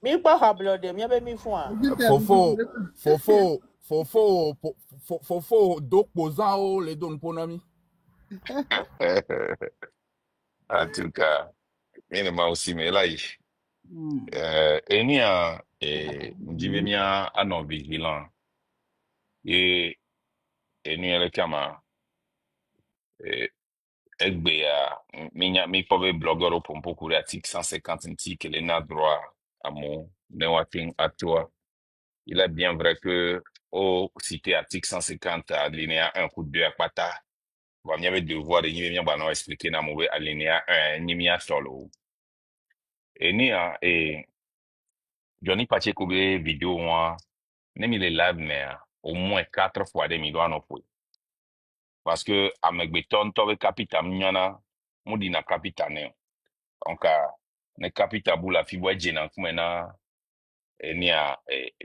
Mi pa hablo de mi abe mi fwa. Fofo, dokpozao le don ponami. En tout cas, mine ma aussi me lai. Enia njibemia anon vigilant. Enu kama egbe ya mi pobe blogger pour beaucoup article 150 nti que les na droit à mon newating à toi. Il est bien vrai que au cité article 150 alinéa 1 coup de 2 à pata. Bah, il y avait devoir de n'y pas expliquer na mauvais alinéa 1 n'y a solo. Et Johnny Pache Kobe vidéo moi nem il est live mais au moins 4 fois des millions en opé. Parce que à Megbeton tobe capita mignona mudi na capita ne. Donc ne capita bula fibo jena kumena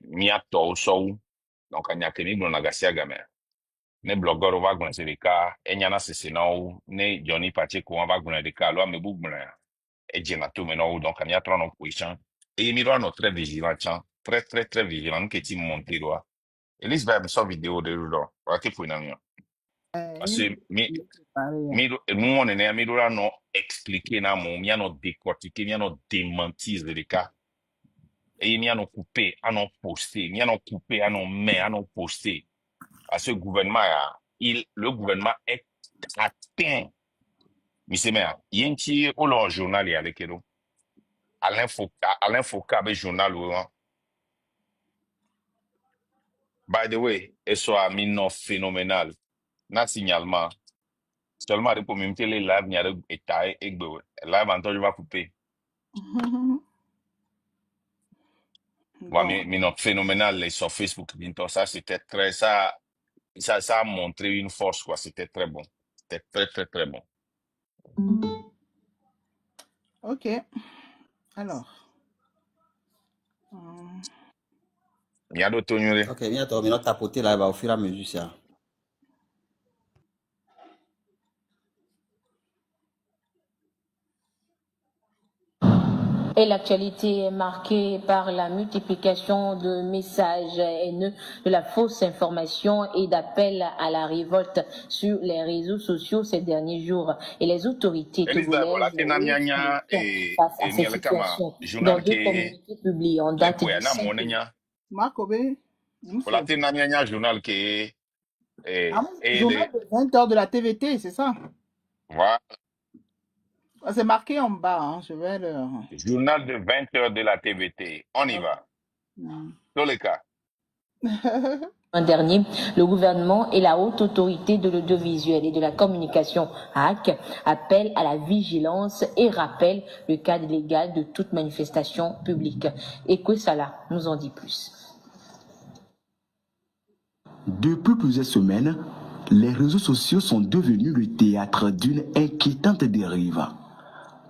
mia to so donc anya kemi na gasia game. Ne blogger va gwen se ka enyana sese na ne Johnny Pache ko va gwen de ka lo amebu gwen e jena to mena donc anya tron en position et mi doit très vigilant très vigilant que ti monter doit. Elise va me sur vidéo de lo wa ke pour na mi parce que nous on est mi doit non expliquer na mon mi no décortiquer mi no démentir de cas et mi no couper non poster mi no couper non mais non poster à ce gouvernement le gouvernement est atteint monsieur maire yenti au long journal ya lekero Alain Foucault be journal by the way et soit mi non phénoménal na signalement Seulement, pour me mettre les lives, il y a des états et live, en je vais couper. Ouais, Bon, mais non, phénoménal, les sur Facebook, Binto, ça, c'était très, ça a montré une force, quoi. C'était très bon. C'était très, très, très bon. ok. Alors. hum, Il y a d'autres ignorés. Ok, bientôt, maintenant tapoter là, au fur et à mesure, ça. Et l'actualité est marquée par la multiplication de messages haineux, de la fausse information et d'appels à la révolte sur les réseaux sociaux ces derniers jours. Et les autorités Elisa, voilà, togolaises Tena haussent Nyanya le ton face à et ces Mielekama, situations. Dans journal deux qui communiqués publiés en les date poya du na 5 monenya. Makobe. Voilà, Tena Nyanya, journal qui Ah, et journal de 20 heures de la TVT, c'est ça? voilà, Ah, c'est marqué en bas, hein, je vais le... journal de 20 heures de la TVT. On y va. Dans les cas. Un dernier, le gouvernement et la haute autorité de l'audiovisuel et de la communication HAC appellent à la vigilance et rappellent le cadre légal de toute manifestation publique. Et que Salah nous en dit plus. Depuis plusieurs semaines, les réseaux sociaux sont devenus le théâtre d'une inquiétante dérive.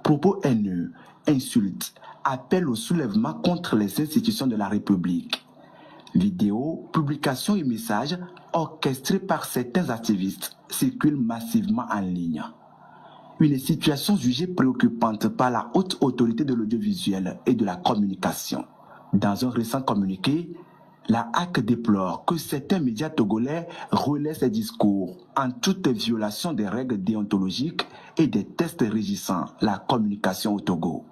Propos haineux, insultes, appels au soulèvement contre les institutions de la République. Vidéos, publications et messages orchestrés par certains activistes circulent massivement en ligne. Une situation jugée préoccupante par la haute autorité de l'audiovisuel et de la communication. Dans un récent communiqué, la HAC déplore que certains médias togolais relaient ces discours en toute violation des règles déontologiques et des tests régissant la communication au Togo.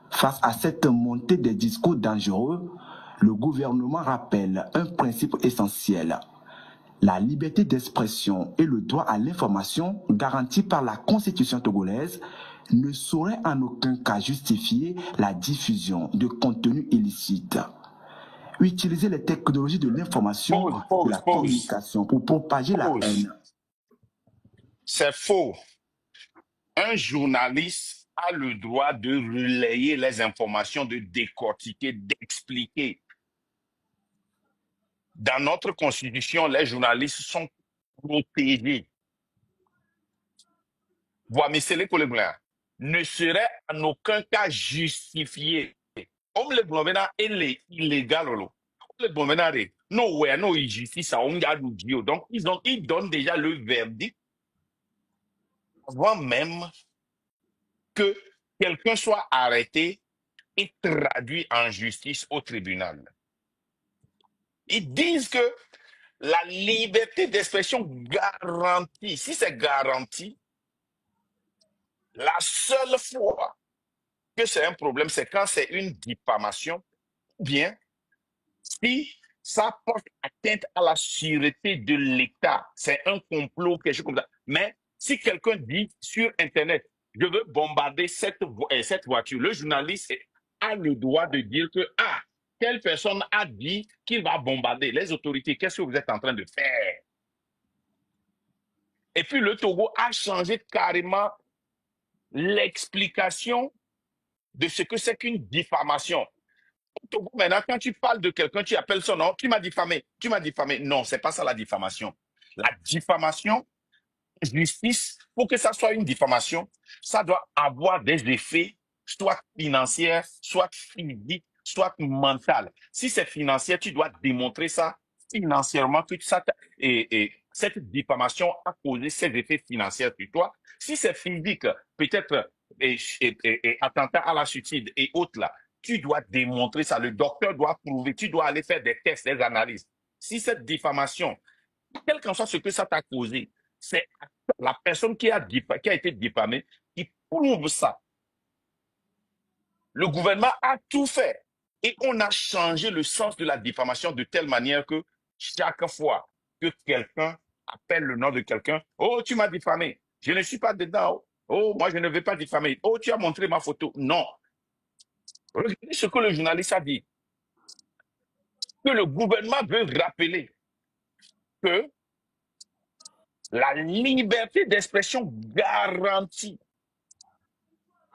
Face à cette montée des discours dangereux, le gouvernement rappelle un principe essentiel. La liberté d'expression et le droit à l'information garantis par la Constitution togolaise ne sauraient en aucun cas justifier la diffusion de contenus illicites. Utiliser les technologies de l'information et de la communication pour propager la haine. C'est faux. Un journaliste a le droit de relayer les informations, de décortiquer, d'expliquer. Dans notre constitution, les journalistes sont protégés. Voilà, mais c'est les collègues ne serait en aucun cas justifié. Om le blomena est illégal. Le blomena no ouais, no injustice à Ongaloudio. Donc, ils donnent déjà le verdict avant même que quelqu'un soit arrêté et traduit en justice au tribunal. Ils disent que la liberté d'expression garantie, si c'est garanti, la seule fois que c'est un problème, c'est quand c'est une diffamation, ou bien si ça porte atteinte à la sûreté de l'État, c'est un complot, quelque chose comme ça. Mais si quelqu'un dit sur Internet, je veux bombarder cette voiture, le journaliste a le droit de dire que, telle personne a dit qu'il va bombarder. Les autorités, qu'est-ce que vous êtes en train de faire? Et puis le Togo a changé carrément l'explication de ce que c'est qu'une diffamation. Au Togo, maintenant, quand tu parles de quelqu'un, tu appelles son nom, tu m'as diffamé, tu m'as diffamé. Non, c'est pas ça la diffamation. La diffamation, justice, pour que ça soit une diffamation, ça doit avoir des effets, soit financiers, soit physiques, soit mentaux. Si c'est financier, tu dois démontrer ça financièrement que ça et cette diffamation a causé ces effets financiers sur toi. Si c'est physique, peut-être et attentat à la suicide et autres là, tu dois démontrer ça. Le docteur doit prouver, tu dois aller faire des tests, des analyses. Si cette diffamation, quel qu'en soit ce que ça t'a causé, c'est la personne qui a été diffamée qui prouve ça. Le gouvernement a tout fait et on a changé le sens de la diffamation de telle manière que chaque fois que quelqu'un appelle le nom de quelqu'un, oh, tu m'as diffamé, je ne suis pas dedans, oh, moi je ne vais pas diffamer, oh, tu as montré ma photo. Non. Regardez ce que le journaliste a dit. Que le gouvernement veut rappeler que La liberté d'expression garantie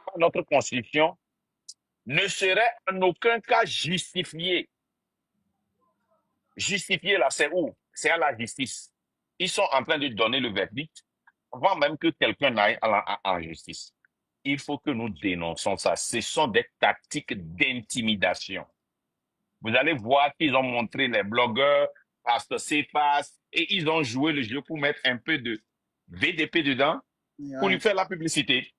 par notre Constitution ne serait en aucun cas justifiée. Justifiée là, c'est où? C'est à la justice. Ils sont en train de donner le verdict avant même que quelqu'un n'aille en justice. Il faut que nous dénonçons ça. Ce sont des tactiques d'intimidation. Vous allez voir qu'ils ont montré les blogueurs, Pasteur Cephas, et ils ont joué le jeu pour mettre un peu de VDP dedans, pour lui faire la publicité.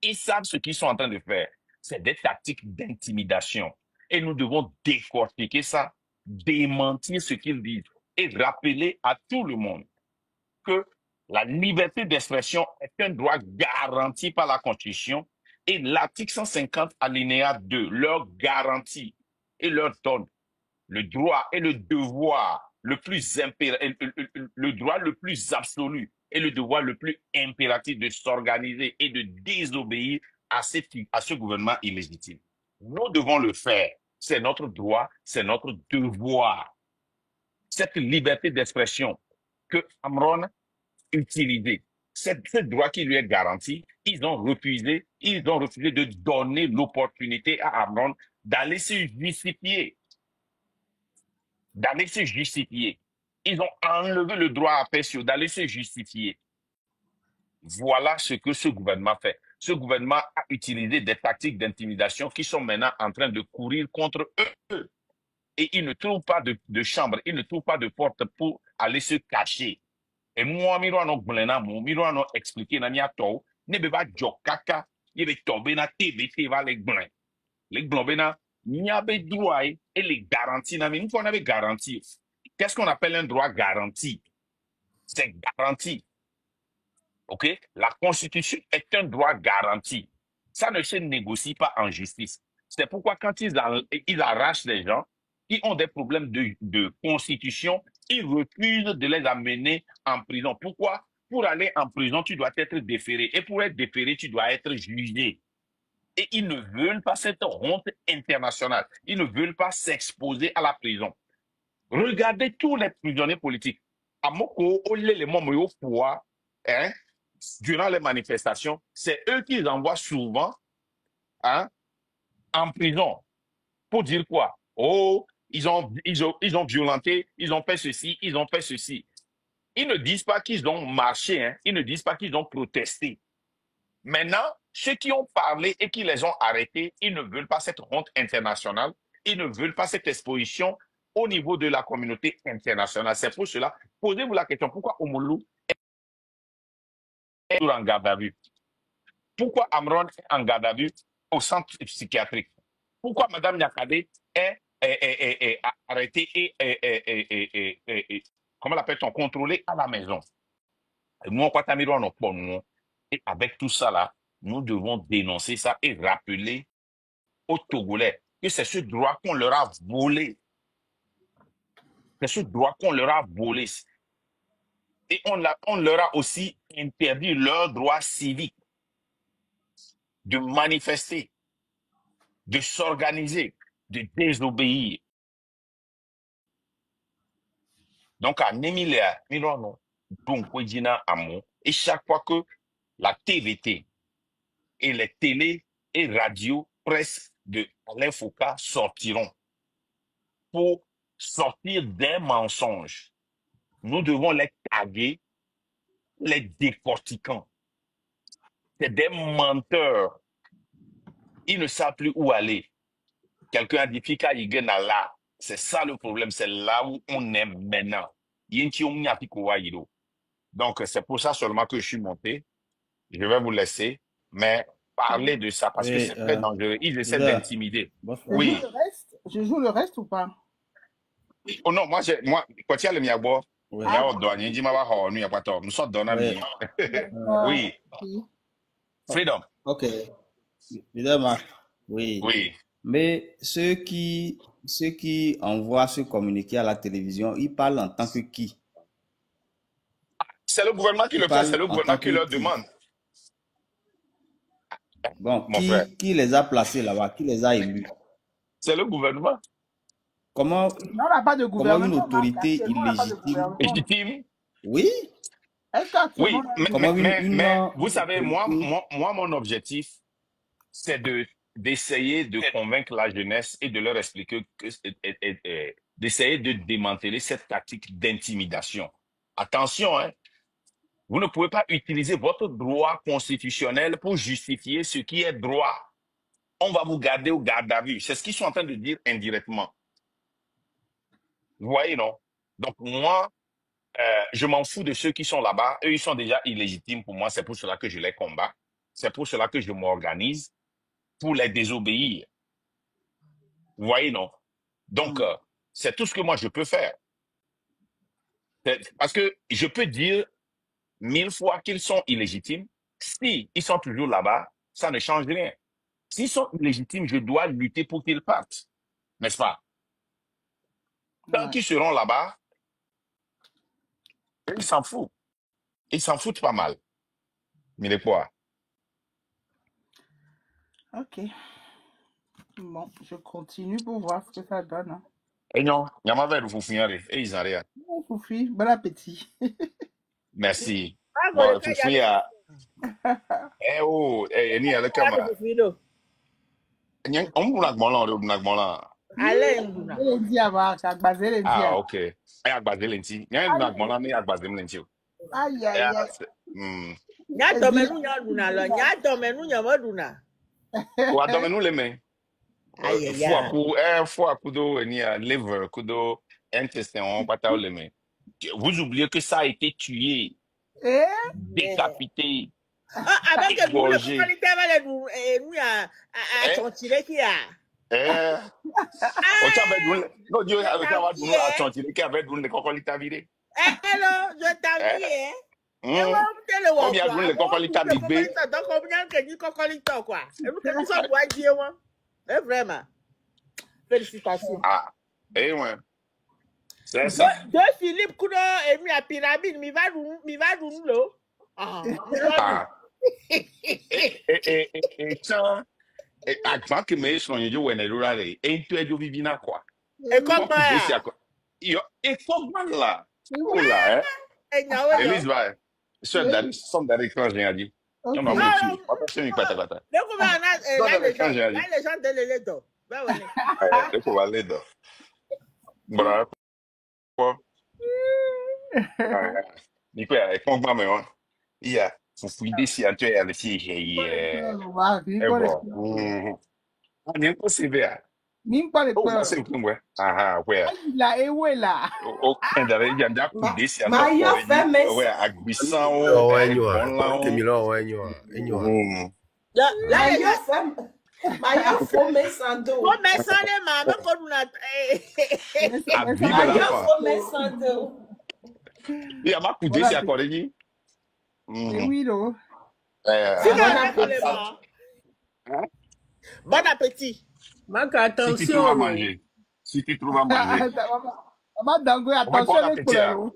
Ils savent ce qu'ils sont en train de faire. C'est des tactiques d'intimidation. Et nous devons décortiquer ça, démentir ce qu'ils disent et rappeler à tout le monde que la liberté d'expression est un droit garanti par la Constitution et l'article 150 alinéa 2 leur garantit et leur donne le droit et le devoir le plus le droit le plus absolu et le devoir le plus impératif de s'organiser et de désobéir à ce gouvernement illégitime. Nous devons le faire. C'est notre droit, c'est notre devoir. Cette liberté d'expression que Amron utilisée, ce droit qui lui est garanti, ils ont refusé de donner l'opportunité à Amron d'aller se justifier. Ils ont enlevé le droit à Pessio d'aller se justifier. Voilà ce que ce gouvernement fait. Ce gouvernement a utilisé des tactiques d'intimidation qui sont maintenant en train de courir contre eux. Et ils ne trouvent pas de chambre, ils ne trouvent pas de porte pour aller se cacher. Et moi, miro expliquer na miato, ne be ba jokaka, ye be tobe na TBT va les blancs. Les blancs bena, niabe droit et les garanties na une fois on avait garantie. Qu'est-ce qu'on appelle un droit garanti? C'est garanti. OK? La Constitution est un droit garanti. Ça ne se négocie pas en justice. C'est pourquoi quand ils arrachent les gens qui ont des problèmes de constitution, ils refusent de les amener en prison. Pourquoi? Pour aller en prison, tu dois être déféré. Et pour être déféré, tu dois être jugé. Et ils ne veulent pas cette honte internationale. Ils ne veulent pas s'exposer à la prison. Regardez tous les prisonniers politiques. À Moko, durant les manifestations, c'est eux qui envoient souvent en prison. Pour dire quoi? Oh, ils ont violenté, ils ont fait ceci, ils ont fait ceci. Ils ne disent pas qu'ils ont marché, ils ne disent pas qu'ils ont protesté. Maintenant, ceux qui ont parlé et qui les ont arrêtés, ils ne veulent pas cette honte internationale, ils ne veulent pas cette exposition au niveau de la communauté internationale. C'est pour cela, posez-vous la question, pourquoi Omolu est en garde à vue? Pourquoi Amron est en garde à vue au centre psychiatrique? Pourquoi Mme Nyakade est arrêtée et comment l'appelle-t-on, contrôlée à la maison? Nous, et avec tout ça là, nous devons dénoncer ça et rappeler aux Togolais que c'est ce droit qu'on leur a volé. C'est ce droit qu'on leur a volé. Et on leur a aussi interdit leur droit civique de manifester, de s'organiser, de désobéir. Donc, à Nemilia, Mirono, Dunkwejina Amo, et chaque fois que la TVT et les télés et radios presse de Alain Foucault sortiront pour sortir des mensonges, nous devons les taguer, les décortiquant. C'est des menteurs. Ils ne savent plus où aller. Quelqu'un a dit Fika Yigena là. C'est ça le problème. C'est là où on est maintenant. Donc, c'est pour ça seulement que je suis monté. Je vais vous laisser, mais parler de ça parce que c'est très dangereux. Ils essaient d'intimider. Oui. Je joue le reste ou pas? Oh non, moi, quand il y a le miabo, nous sommes donnés. Oui. Freedom. Ok. Évidemment. Oui. Oui. Mais ceux qui envoient ce communiqué à la télévision, ils parlent en tant que qui? C'est le gouvernement qui le fait, c'est le gouvernement qui leur demande. Bon, qui les a placés là-bas? Qui les a élus? C'est le gouvernement. Comment, on n'a pas de gouvernement, comment une autorité illégitime? Légitime? Oui. Est-ce qu'actuellement, Oui, Comment mais vous savez, moi, mon objectif, c'est d'essayer de convaincre la jeunesse et de leur expliquer d'essayer de démanteler cette tactique d'intimidation. Attention, hein, vous ne pouvez pas utiliser votre droit constitutionnel pour justifier ce qui est droit. On va vous garder au garde à vue. C'est ce qu'ils sont en train de dire indirectement. Vous voyez, non? Donc, moi, je m'en fous de ceux qui sont là-bas. Eux, ils sont déjà illégitimes pour moi. C'est pour cela que je les combats. C'est pour cela que je m'organise pour les désobéir. Vous voyez, non? Donc, c'est tout ce que moi, je peux faire. Parce que je peux dire 1000 fois qu'ils sont illégitimes. Si ils sont toujours là-bas, ça ne change rien. S'ils sont illégitimes, je dois lutter pour qu'ils partent. N'est-ce pas? Tant qu'ils seront là-bas, ils s'en foutent. Ils s'en foutent pas mal. Mais les quoi? Ok. Bon, je continue pour voir ce que ça donne. Hein. Et non, il y a ma verre vous finirez. Et ils en rien. Oh, Foufi, bon appétit. Merci. Bon, Foufi a. Eh oh, ni à la caméra. On vous l'a demandé là. Ah, ok. Et à baser lenti. Il y a un demandé mais à baser lenti. Aïe, aïe, aïe. Nya domenu nya duna lo, nya domenu nya moduna. Wa domenu le men. Aïe, aïe, aïe. Faut à kudo ni à liver, kudo intestin, on pas le men. Vous oubliez que ça a été tué, décapité, Avec que nous le égorgé. qualité avec nous à sentir qui a. On t'avait donné. Non, Dieu avait donné à sentir qui avait donné quand on t'a viré. Hello, je t'avais On vient donner le cocolita bibé. Donc on vient que du cocolita quoi. Et nous que nous sommes pour dire moi. Vraiment. Félicitations. Ah, eh ouais. C'est ça. De Philippe Kudo et mis à pyramide, mi va nous l'eau. Ah. Et ça, avant que mes soins yo wene rurale, et tu es du vivina quoi. Et comment et comment là? Oh là, hein? Elise va. Some that étranger a dit. On m'a dit. Attention, il pata pata. Donc on va les gens de l'Eledo. Ben ouais. Donc on va l'Eledo. Voilà. Ni quoi, comment mais on. Il y a faut idée si tu es allé si on est pas sévère. Nimpa le peur. C'est comme ouais. Ah ouais. La ewe là. Aucun d'aller il y a déjà coup d'ici à ouais, à Guissan ouais Kemilo ouais là il y a femme Maya faut me sando. Faut me sando maman comme na Maya faut me sando. Il y a ma coup d'ici à Corée. Oui non. Bon appétit. Manque attention. Si tu trouves à manger. Si tu trouves à manger. Maman Dangwe, attention les couleurs.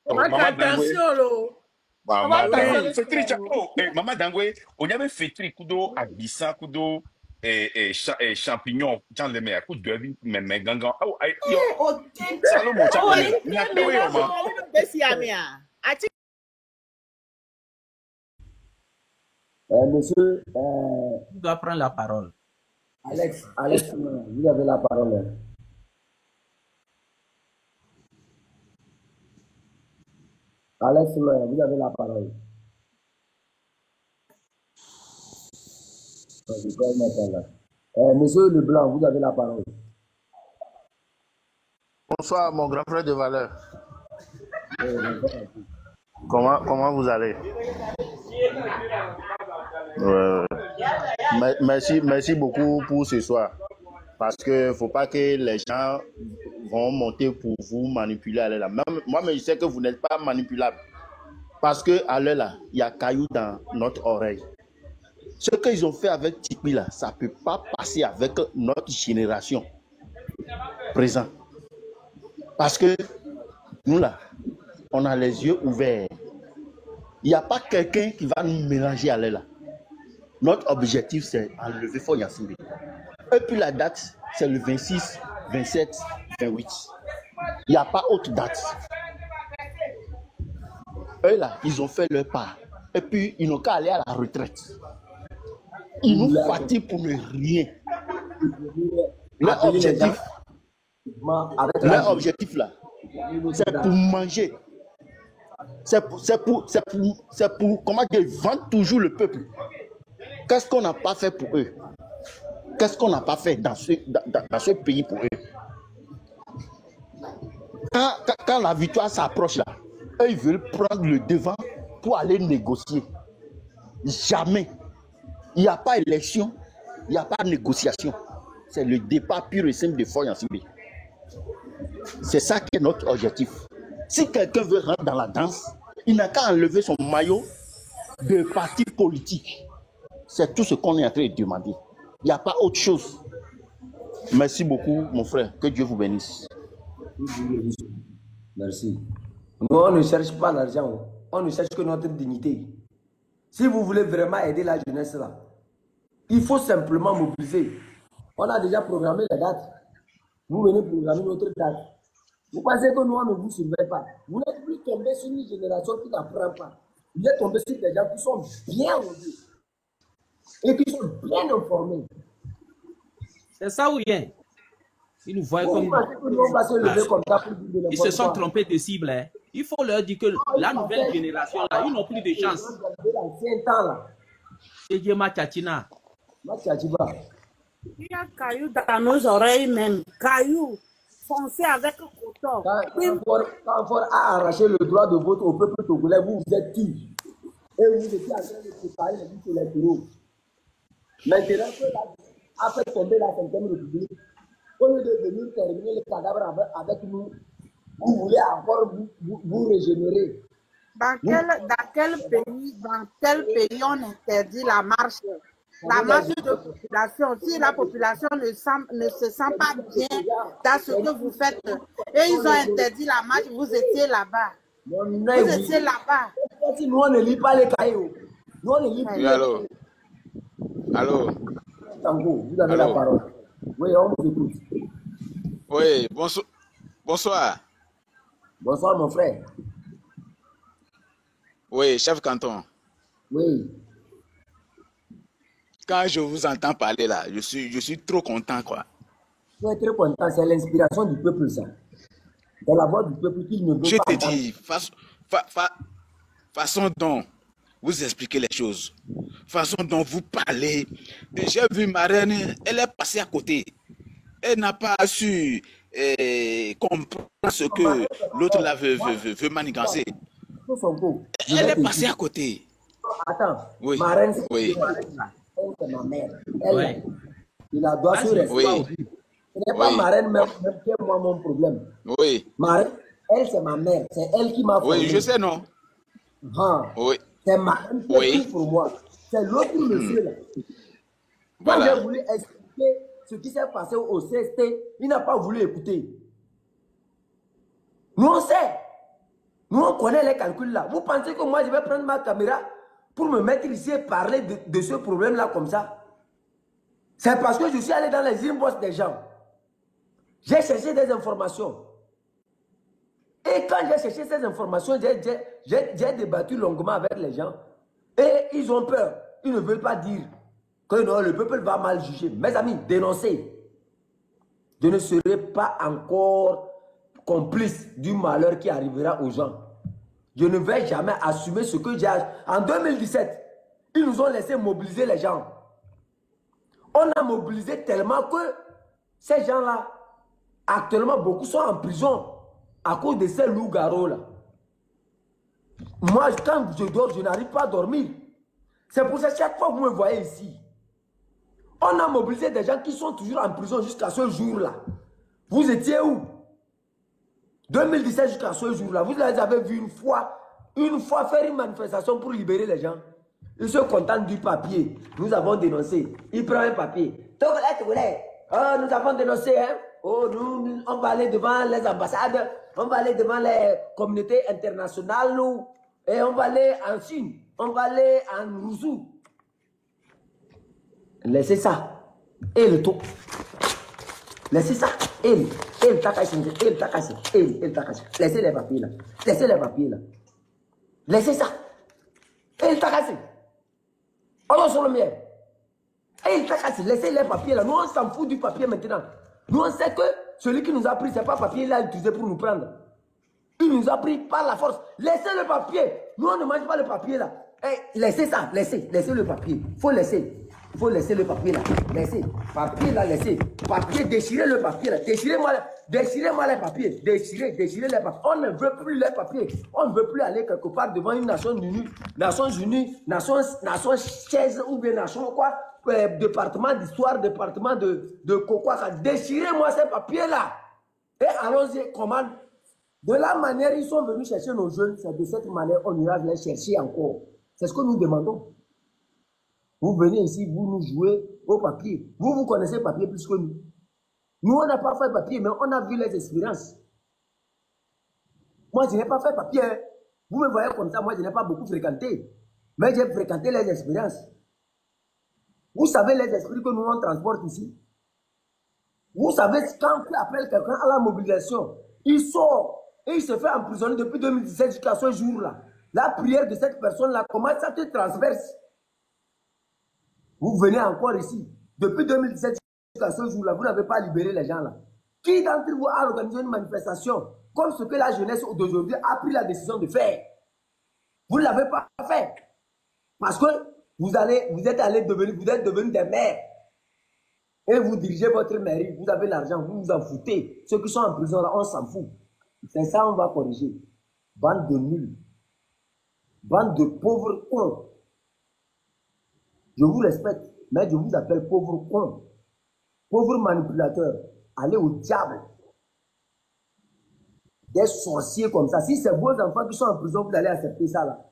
Manque attention lo. Maman Dangwe, fetri chapeau. Maman Dangwe, on avait fetri kudo abissa kudo champignons dans les mer, kudo mais gangan. Oh, yo. Salomon chapeau. Na tewe yo ma. Monsieur, tu dois prendre la parole. Alex, vous avez la parole. Alex, vous avez la parole. Monsieur Leblanc, vous avez la parole. Bonsoir, mon grand frère de valeur. Comment vous allez? Merci beaucoup pour ce soir. Parce que faut pas que les gens vont monter pour vous manipuler à l'heure là. Moi, je sais que vous n'êtes pas manipulable. Parce que à l'heure là, il y a caillou dans notre oreille. Ce qu'ils ont fait avec Tipeee là, ça peut pas passer avec notre génération présente. Parce que nous là, on a les yeux ouverts. Il n'y a pas quelqu'un qui va nous mélanger à l'heure là. Notre objectif, c'est enlever Faure Gnassingbé. Et puis la date, c'est le 26, 27, 28. Il n'y a pas autre date. eux là, ils ont fait leur part. Et puis, ils n'ont qu'à aller à la retraite. Ils nous fatiguent pour ne rien. Leur objectif là, c'est pour manger. C'est pour, comment dire, ils vendent toujours le peuple. Qu'est-ce qu'on n'a pas fait pour eux? Qu'est-ce qu'on n'a pas fait dans ce pays pour eux? Quand la victoire s'approche là, eux, ils veulent prendre le devant pour aller négocier. Jamais. Il n'y a pas élection, il n'y a pas négociation. C'est le départ pur et simple de Faure Gnassingbé. C'est ça qui est notre objectif. Si quelqu'un veut rentrer dans la danse, il n'a qu'à enlever son maillot de parti politique. C'est tout ce qu'on est en train de demander. Il n'y a pas autre chose. Merci beaucoup, mon frère. Que Dieu vous bénisse. Merci. Nous, on ne cherche pas l'argent. On ne cherche que notre dignité. Si vous voulez vraiment aider la jeunesse là, il faut simplement mobiliser. On a déjà programmé la date. Vous venez programmer notre date. Vous pensez que nous, on ne vous surveille pas. Vous n'êtes plus tombé sur une génération qui n'apprend pas. Vous êtes tombé sur des gens qui sont bien rodés et qui sont bien informés. C'est ça ou rien? Ils nous voient comme... Ils se sont trompés de cible. Hein. Il faut leur dire que la nouvelle génération, là, ils n'ont plus de chance. C'est Yema Tchatina. Il y a cailloux dans nos oreilles même. Cailloux foncés avec le coton. Quand Faure a arraché le droit de vote au peuple togolais, vous êtes qui? Et vous étiez en train de préparer les listes électoraux. Maintenant que a fait tomber la 5e République, au lieu de venir terminer le cadavre avec nous, vous voulez encore vous régénérer. Dans quel pays on interdit la marche? La marche de population. Si la population ne se sent pas bien dans ce que vous faites, et ils ont interdit la marche, vous étiez là-bas. Vous étiez là-bas. Nous, on ne lit pas les cailloux. Nous, on ne lit plus. Allô? Allô? Tango, vous avez la parole. Oui, on vous écoute. Oui, bonsoir. Bonsoir, mon frère. Oui, chef canton. Oui. Quand je vous entends parler là, je suis trop content, quoi. Vous êtes très content, c'est l'inspiration du peuple, ça. C'est la voix du peuple qui ne veut pas. Je te dis, façon dont vous expliquez les choses, façon dont vous parlez. J'ai vu ma reine, elle est passée à côté. Elle n'a pas su comprendre ce que l'autre là veut manigancer. Elle est passée à côté. Attends, oui. Ma reine, oui. C'est ma mère. Elle, il a doit se rester. Oui. Ce n'est pas ma reine même qui est moi mon problème. Oui. Ma reine, elle, c'est ma mère. C'est elle qui m'a formé. Oui, je sais, non? Oui. C'est ma reine qui est tout pour moi. C'est l'autre monsieur là. Quand j'ai voulu expliquer ce qui s'est passé au CST, il n'a pas voulu écouter. Nous, on sait. Nous, on connaît les calculs là. Vous pensez que moi, je vais prendre ma caméra pour me mettre ici et parler de ce problème-là comme ça? C'est parce que je suis allé dans les inbox des gens. J'ai cherché des informations. Et quand j'ai cherché ces informations, j'ai débattu longuement avec les gens. Et ils ont peur. Ils ne veulent pas dire que non, le peuple va mal juger. Mes amis, dénoncez. Je ne serai pas encore complice du malheur qui arrivera aux gens. Je ne vais jamais assumer ce que j'ai... En 2017, ils nous ont laissé mobiliser les gens. On a mobilisé tellement que ces gens-là, actuellement, beaucoup sont en prison à cause de ces loups-garous-là. Moi, quand je dors, je n'arrive pas à dormir. C'est pour ça que chaque fois que vous me voyez ici, on a mobilisé des gens qui sont toujours en prison jusqu'à ce jour-là. Vous étiez où? 2017 jusqu'à ce jour-là, vous les avez vu une fois faire une manifestation pour libérer les gens. Ils se contentent du papier. Nous avons dénoncé. Ils prennent un papier. Oh, nous avons dénoncé. Hein? Oh, nous, on va aller devant les ambassades. On va aller devant les communautés internationales. Et on va aller en Chine. On va aller en Rouzou. Laissez ça. Et le tout. Laissez ça. Laissez les papiers là. Laissez les papiers là. Laissez ça. Et il t'a cassé. On est sur le mien. Et il t'a cassé. Laissez les papiers là. Nous, on s'en fout du papier maintenant. Nous, on sait que celui qui nous a pris, ce n'est pas le papier qu'il a utilisé pour nous prendre. Il nous a pris par la force. Laissez le papier. Nous, on ne mange pas le papier là. Et laissez ça. Laissez le papier. Il faut laisser. Il faut laisser le papier là. Laissez. Papier là, laissez. Papier, déchirez le papier là. Déchirez-moi les papiers. Déchirez les papiers. On ne veut plus les papiers. On ne veut plus aller quelque part devant une nation unie. Nations chaise ou bien nation quoi. Département d'histoire, département de quoi. Déchirez-moi ces papiers là. Et allons-y, comment. De la manière ils sont venus chercher nos jeunes, c'est de cette manière on ira les chercher encore. C'est ce que nous demandons. Vous venez ici, vous nous jouez au papier. Vous connaissez le papier plus que nous. Nous, on n'a pas fait papier, mais on a vu les expériences. Moi, je n'ai pas fait papier. Vous me voyez comme ça, moi, je n'ai pas beaucoup fréquenté. Mais j'ai fréquenté les expériences. Vous savez les esprits que nous, on transporte ici. Vous savez, quand on appelle quelqu'un à la mobilisation, il sort et il se fait emprisonner depuis 2017 jusqu'à ce jour-là. La prière de cette personne-là, comment ça te transverse? Vous venez encore ici. Depuis 2017 jusqu'à ce jour-là, vous n'avez pas libéré les gens là. Qui d'entre vous a organisé une manifestation comme ce que la jeunesse d'aujourd'hui a pris la décision de faire? Vous ne l'avez pas fait. Parce que vous êtes devenus des maires. Et vous dirigez votre mairie, vous avez l'argent, vous vous en foutez. Ceux qui sont en prison là, on s'en fout. C'est ça on va corriger. Bande de nuls. Bande de pauvres cons. Je vous respecte, mais je vous appelle pauvres cons. Pauvres manipulateurs. Allez au diable. Des sorciers comme ça. Si c'est vos enfants qui sont en prison, vous allez accepter ça là.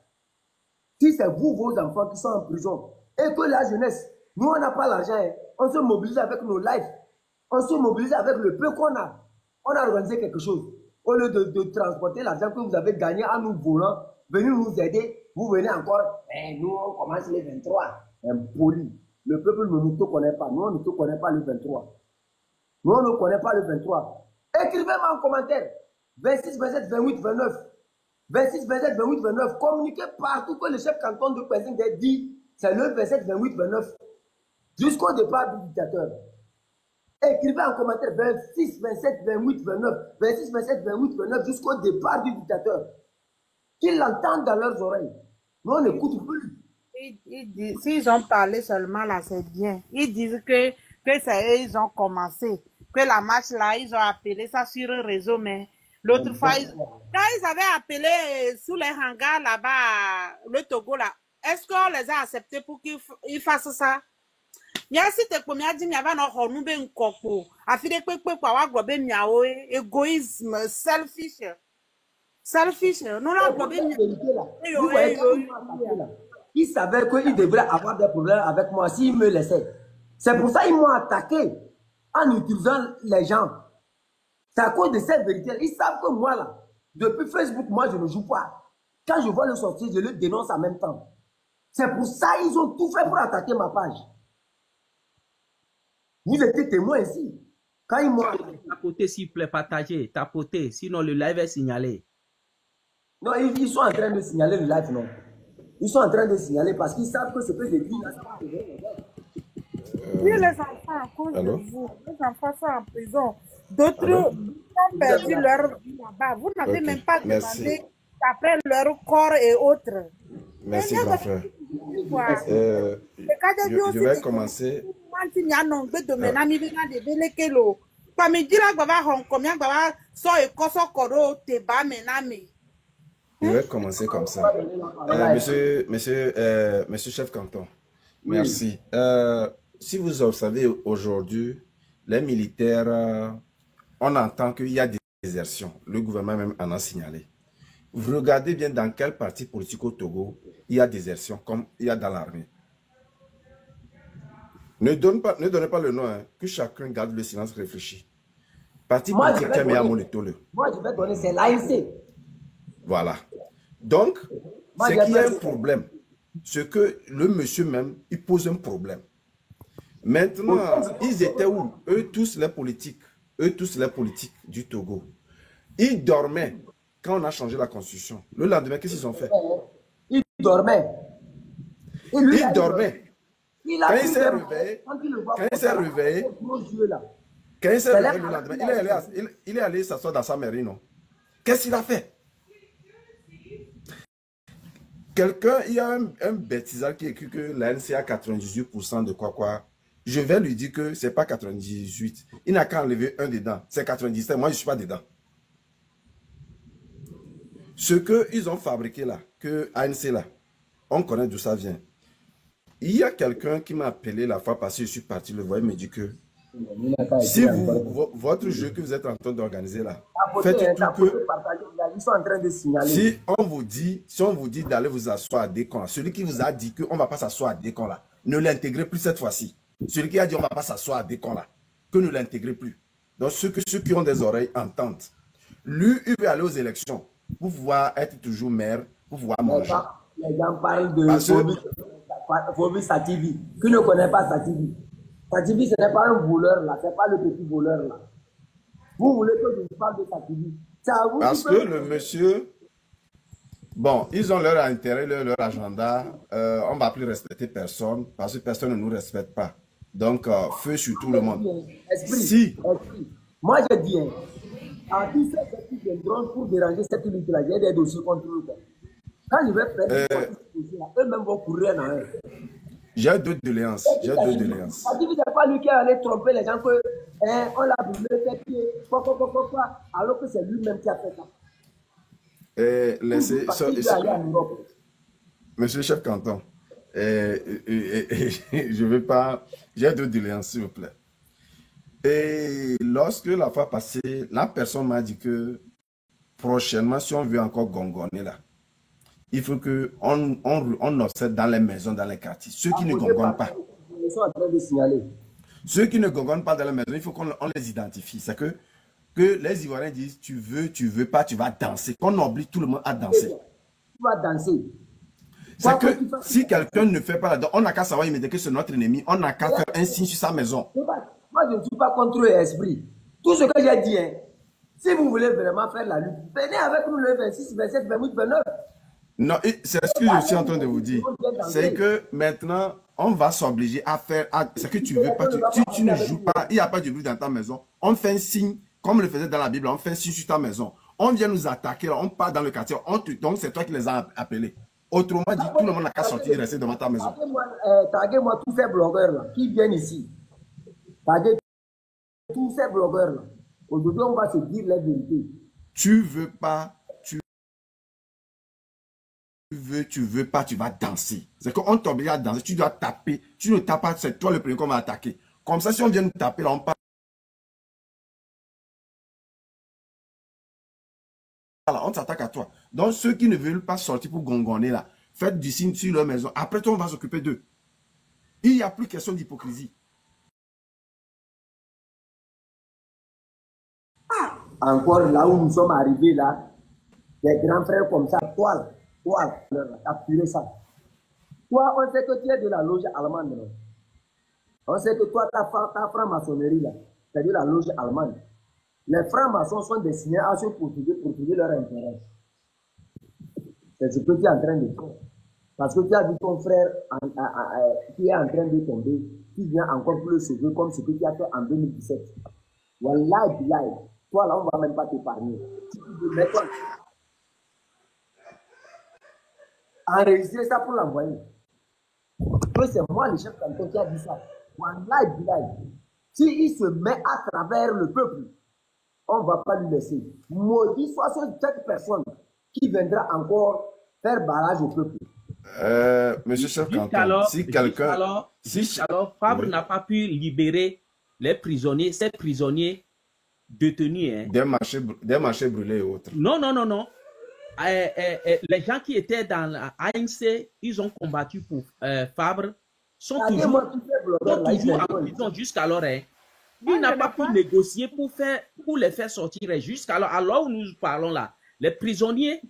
Si c'est vous, vos enfants qui sont en prison, et que la jeunesse, nous on n'a pas l'argent, hein. On se mobilise avec nos lives. On se mobilise avec le peu qu'on a. On a organisé quelque chose. Au lieu de transporter l'argent que vous avez gagné en nous volant, venez nous aider, vous venez encore, nous on commence les 23. Impoli. Le peuple ne nous connaît pas. Nous on ne te connaît pas le 23. Nous on ne connaît pas le 23. Écrivez-moi en commentaire. 26, 27, 28, 29. 26, 27, 28, 29. Communiquez partout que le chef canton de Pézing dit, c'est le 27, 28, 29. Jusqu'au départ du dictateur. Écrivez en commentaire 26, 27, 28, 29. 26, 27, 28, 29 jusqu'au départ du dictateur. Qu'ils l'entendent dans leurs oreilles. Nous, on n'écoute plus. S'ils ont parlé seulement là, c'est bien. Ils disent que c'est eux, ils ont commencé. Que la marche là, ils ont appelé ça sur le réseau, mais l'autre fois, quand ils avaient appelé sous les hangars là-bas, le Togo là, est-ce qu'on les a acceptés pour qu'ils fassent ça? Merci te ko mi adi mi aba na ho nu be nkoko afide pepe kwa wa gbo be mi awo egoisme selfish nous la gbo be mi ils savaient qu'ils devraient avoir des problèmes avec moi s'ils me laissaient. C'est pour ça qu'ils m'ont attaqué en utilisant les gens. C'est à cause de cette vérité. Ils savent que moi là, depuis Facebook, moi je ne joue pas. Quand je vois le sortir, je le dénonce en même temps. C'est pour ça qu'ils ont tout fait pour attaquer ma page. Vous étiez témoin ici. Quand ils m'ont... Tapoter, s'il vous plaît, partagez, tapoter, sinon le live est signalé. Non, ils sont en train de signaler le live, non. Ils sont en train de signaler parce qu'ils savent que ce que je dis là, ça va arriver. Oui, les enfants, à cause de vous, les enfants sont en prison. D'autres ont perdu leur vie là-bas. Vous n'avez même pas demandé après leur corps et autres. Merci, grand frère. Je vais commencer. Je vais commencer comme ça. Monsieur chef canton, merci. Si vous observez aujourd'hui, les militaires, on entend qu'il y a des désertions. Le gouvernement même en a signalé. Vous regardez bien dans quel parti politique au Togo il y a désertion comme il y a dans l'armée. Ne donnez pas le nom, hein, que chacun garde le silence réfléchi. Parti politique qui a monitolé. Moi, je vais donner, c'est l'ANC. Voilà. Donc, c'est qu'il y a un problème. C'est que le monsieur même, il pose un problème. Maintenant, ils étaient où? Eux tous les politiques du Togo. Ils dormaient quand on a changé la constitution. Le lendemain, qu'est-ce qu'ils ont fait? dormait. Et lui, Il dormait. Il a Quand il pris s'est des- réveillé, quand il le voit quand il comme s'est ça, réveillé, avec ses gros yeux là. quand il s'est C'est là réveillé le que lendemain, il a- il est allé s'asseoir dans sa mairie, non? Qu'est-ce qu'il a fait? Quelqu'un, il y a un bêtisard qui écrit que l'ANC a 98% de quoi. Je vais lui dire que c'est pas 98. Il n'a qu'à enlever un dedans. C'est 97. Moi, je ne suis pas dedans. Ce qu'ils ont fabriqué là, que ANC là, on connaît d'où ça vient. Il y a quelqu'un qui m'a appelé la fois passée, je suis parti le voir, il me dit que si votre jeu que vous êtes en train d'organiser là, faites tout que Ils sont en train de signaler. si on vous dit d'aller vous asseoir à Décon, là, celui qui vous a dit qu'on ne va pas s'asseoir à Décon là, ne l'intégrez plus cette fois-ci. Celui qui a dit on ne va pas s'asseoir à Décon là, que ne l'intégrez plus. Donc ceux qui ont des oreilles entendent. Lui, il veut aller aux élections pour pouvoir être toujours maire, pour pouvoir manger. Les gens parlent de Parce que- Fobi Sativi. Qui ne connaît pas Sativi? Sativi, ce n'est pas un voleur là, ce n'est pas le petit voleur là. Vous voulez que je vous parle de Sativi? C'est à vous Parce qui que peut- le monsieur, bon, ils ont leur intérêt, leur agenda. On ne va plus respecter personne parce que personne ne nous respecte pas. Donc, feu sur tout le monde. Esprit. Moi, je dis, à tous ceux qui viendront pour déranger cette lutte-là, j'ai des dossiers contre eux. Quand je vais faire ce dossier-là, eux-mêmes vont courir dans eux. J'ai deux doléances. Sativi, c'est pas lui qui est allé tromper les gens que on l'a brûlé, fait pied, quoi, alors que c'est lui-même qui a fait ça. Parce qu'il veut aller en Europe. Monsieur le chef canton, je ne veux pas. J'ai deux doléances, s'il vous plaît. Et lorsque la fois passée, la personne m'a dit que prochainement, si on veut encore gongonner là, il faut qu'on observe dans les maisons, dans les quartiers. Ceux qui ne gongonnent pas. Ils sont en train de signaler. Ceux qui ne gongonnent pas dans la maison, il faut qu'on les identifie. C'est que les Ivoiriens disent tu veux pas, tu vas danser. Qu'on oblige tout le monde à danser. Tu vas danser. C'est que si quelqu'un ne fait pas la danse, on n'a qu'à savoir immédiatement que c'est notre ennemi. On n'a qu'à faire un signe sur sa maison. Moi, je ne suis pas contre l'esprit. Tout ce que j'ai dit, si vous voulez vraiment faire la lutte, venez avec nous le 26, 27, 28, 29. Non, c'est ce que je suis en train de vous dire. C'est que maintenant, on va s'obliger à faire. C'est que tu veux pas, tu ne joues pas, il n'y a pas de bruit dans ta maison. On fait un signe, comme le faisait dans la Bible, on fait un signe sur ta maison. On vient nous attaquer, on part dans le quartier, donc c'est toi qui les as appelés. Autrement dit, tout le monde n'a qu'à sortir et rester devant ta maison. Taguez-moi tous ces blogueurs là qui viennent ici. Taguez tous ces blogueurs là. Aujourd'hui, on va se dire la vérité. Tu veux pas, tu veux pas, tu vas danser. C'est qu'on t'oblige à danser, tu dois taper. Tu ne tapes pas, c'est toi le premier qu'on va attaquer. Comme ça, si on vient nous taper, là, on part. Voilà, on s'attaque à toi. Donc, ceux qui ne veulent pas sortir pour gongonner, là, faites du signe sur leur maison. Après, toi, on va s'occuper d'eux. Il n'y a plus question d'hypocrisie. Encore là où nous sommes arrivés là, des grands frères comme ça, toi, capturé ça. Toi, on sait que tu es de la loge allemande. Non? On sait que toi, ta franc-maçonnerie là, c'est de la loge allemande. Les francs-maçons sont destinés à se protéger leur intérêt. C'est ce que tu es en train de faire. Parce que tu as vu ton frère qui est en train de tomber, qui vient encore pour le sauver comme ce que tu as fait en 2017. Wallah, billahi. Toi là, on ne va même pas t'épargner. Enregistrer ça pour l'envoyer. C'est moi le chef canton qui a dit ça. Wallah, billahi. S'il se met à travers le peuple, on ne va pas lui laisser. Maudit soit cette personne qui viendra encore faire barrage au peuple. Monsieur chef canton, si quelqu'un... Alors, Fabre n'a pas pu libérer les prisonniers, ces prisonniers détenus. Hein. Des marchés brûlés et autres. Non. Les gens qui étaient dans la ANC, ils ont combattu pour Fabre, sont toujours en prison jusqu'alors. Hein. Il n'a pas pu négocier pour les faire sortir jusqu'alors. Alors où nous parlons là, les prisonniers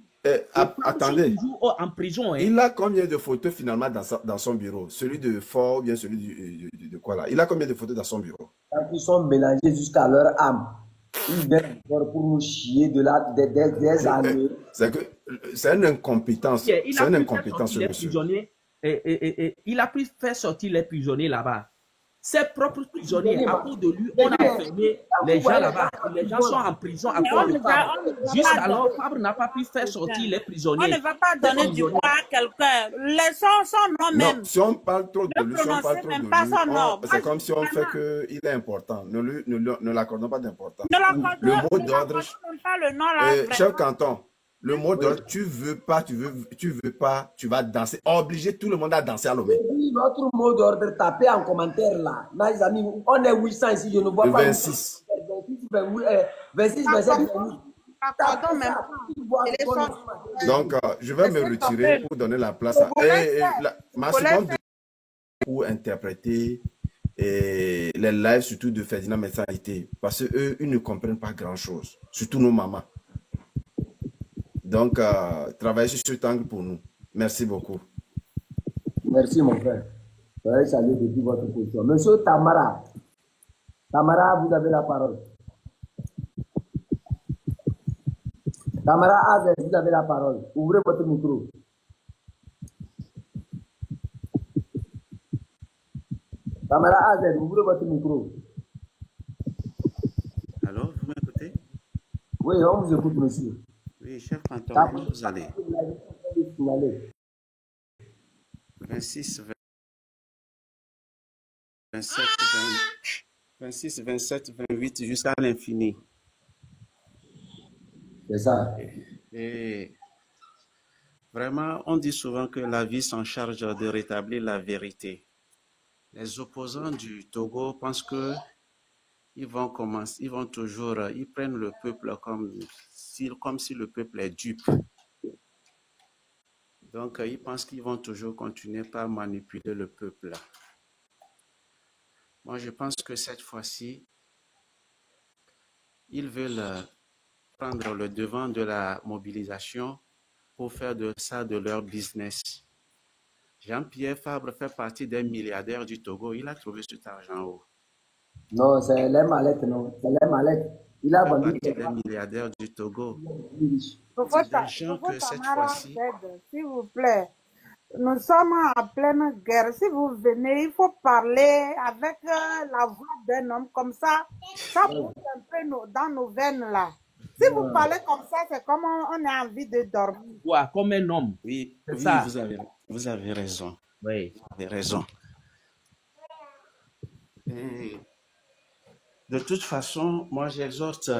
attendez, sont toujours en prison. Hein. Il a combien de photos finalement dans son bureau? Celui de Fort ou bien celui de quoi là? Il a combien de photos dans son bureau? Quand ils sont mélangés jusqu'à leur âme. Ils viennent encore pour nous chier de là des années. C'est une incompétence. Yeah, il C'est a une pu faire incompétence, sortir ce les monsieur. prisonniers. Il a pu faire sortir les prisonniers là-bas. Ses propres prisonniers, à cause de lui, on a enfermé les gens là-bas. Les gens sont en prison à Mais cause on de ne va, Fabre. on ne va pas Jusqu'alors, donner Fabre n'a pas pu faire sortir les on prisonniers. ne va pas Les donner du prisonniers. poids à quelqu'un. Laissons son nom Non, même. si on parle trop de Ne lui, si on parle prononcez trop même de pas lui, son nom. Moi, c'est je comme si on suis fait vraiment. qu'il est important. Ne l'accordons pas d'importance. Ne Le mot l'accordons d'ordre, même pas le nom là. cher Vraiment. Canton, le mot d'ordre, tu veux pas, tu vas danser. Obliger tout le monde à danser à Lomé. Oui, notre mot d'ordre, tapez en commentaire là. Les amis, on est 800 ici, je ne vois Le pas. 26. 26, 27, 28. N'accordons même pas. Et les choses- Donc, je vais me retirer pour donner la place à... Ma seconde pour interpréter les lives, surtout de Ferdinand Mensalité, parce qu'eux, ils ne comprennent pas grand-chose, surtout nos mamans. Donc, travaillez sur cet angle pour nous. Merci beaucoup. Merci, mon frère. Je vais saluer depuis votre position. Monsieur Tamara. Tamara, vous avez la parole. Tamara Azel, vous avez la parole. Ouvrez votre micro. Tamara Azel, ouvrez votre micro. Alors, vous m'écoutez? Oui, on vous écoute, monsieur. Oui, chef Canton, comment vous allez? 26, 27, 28 jusqu'à l'infini. C'est ça. Et vraiment, on dit souvent que la vie s'en charge de rétablir la vérité. Les opposants du Togo pensent que ils vont toujours, ils prennent le peuple comme si le peuple est dupe. Donc, ils pensent qu'ils vont toujours continuer par manipuler le peuple. Moi, je pense que cette fois-ci, ils veulent prendre le devant de la mobilisation pour faire de ça de leur business. Jean-Pierre Fabre fait partie des milliardaires du Togo. Il a trouvé cet argent où? Non, c'est les mallettes, non. C'est les mallettes. Il a vendu des milliardaires du Togo. S'il vous plaît. Nous sommes en pleine guerre. Si vous venez, il faut parler avec la voix d'un homme comme ça. Ça pousse un peu dans nos veines là. Si vous parlez comme ça, c'est comme on a envie de dormir. Ouais, comme un homme. Oui, ça. Vous avez raison. Oui. Vous avez raison. Et de toute façon, moi j'exhorte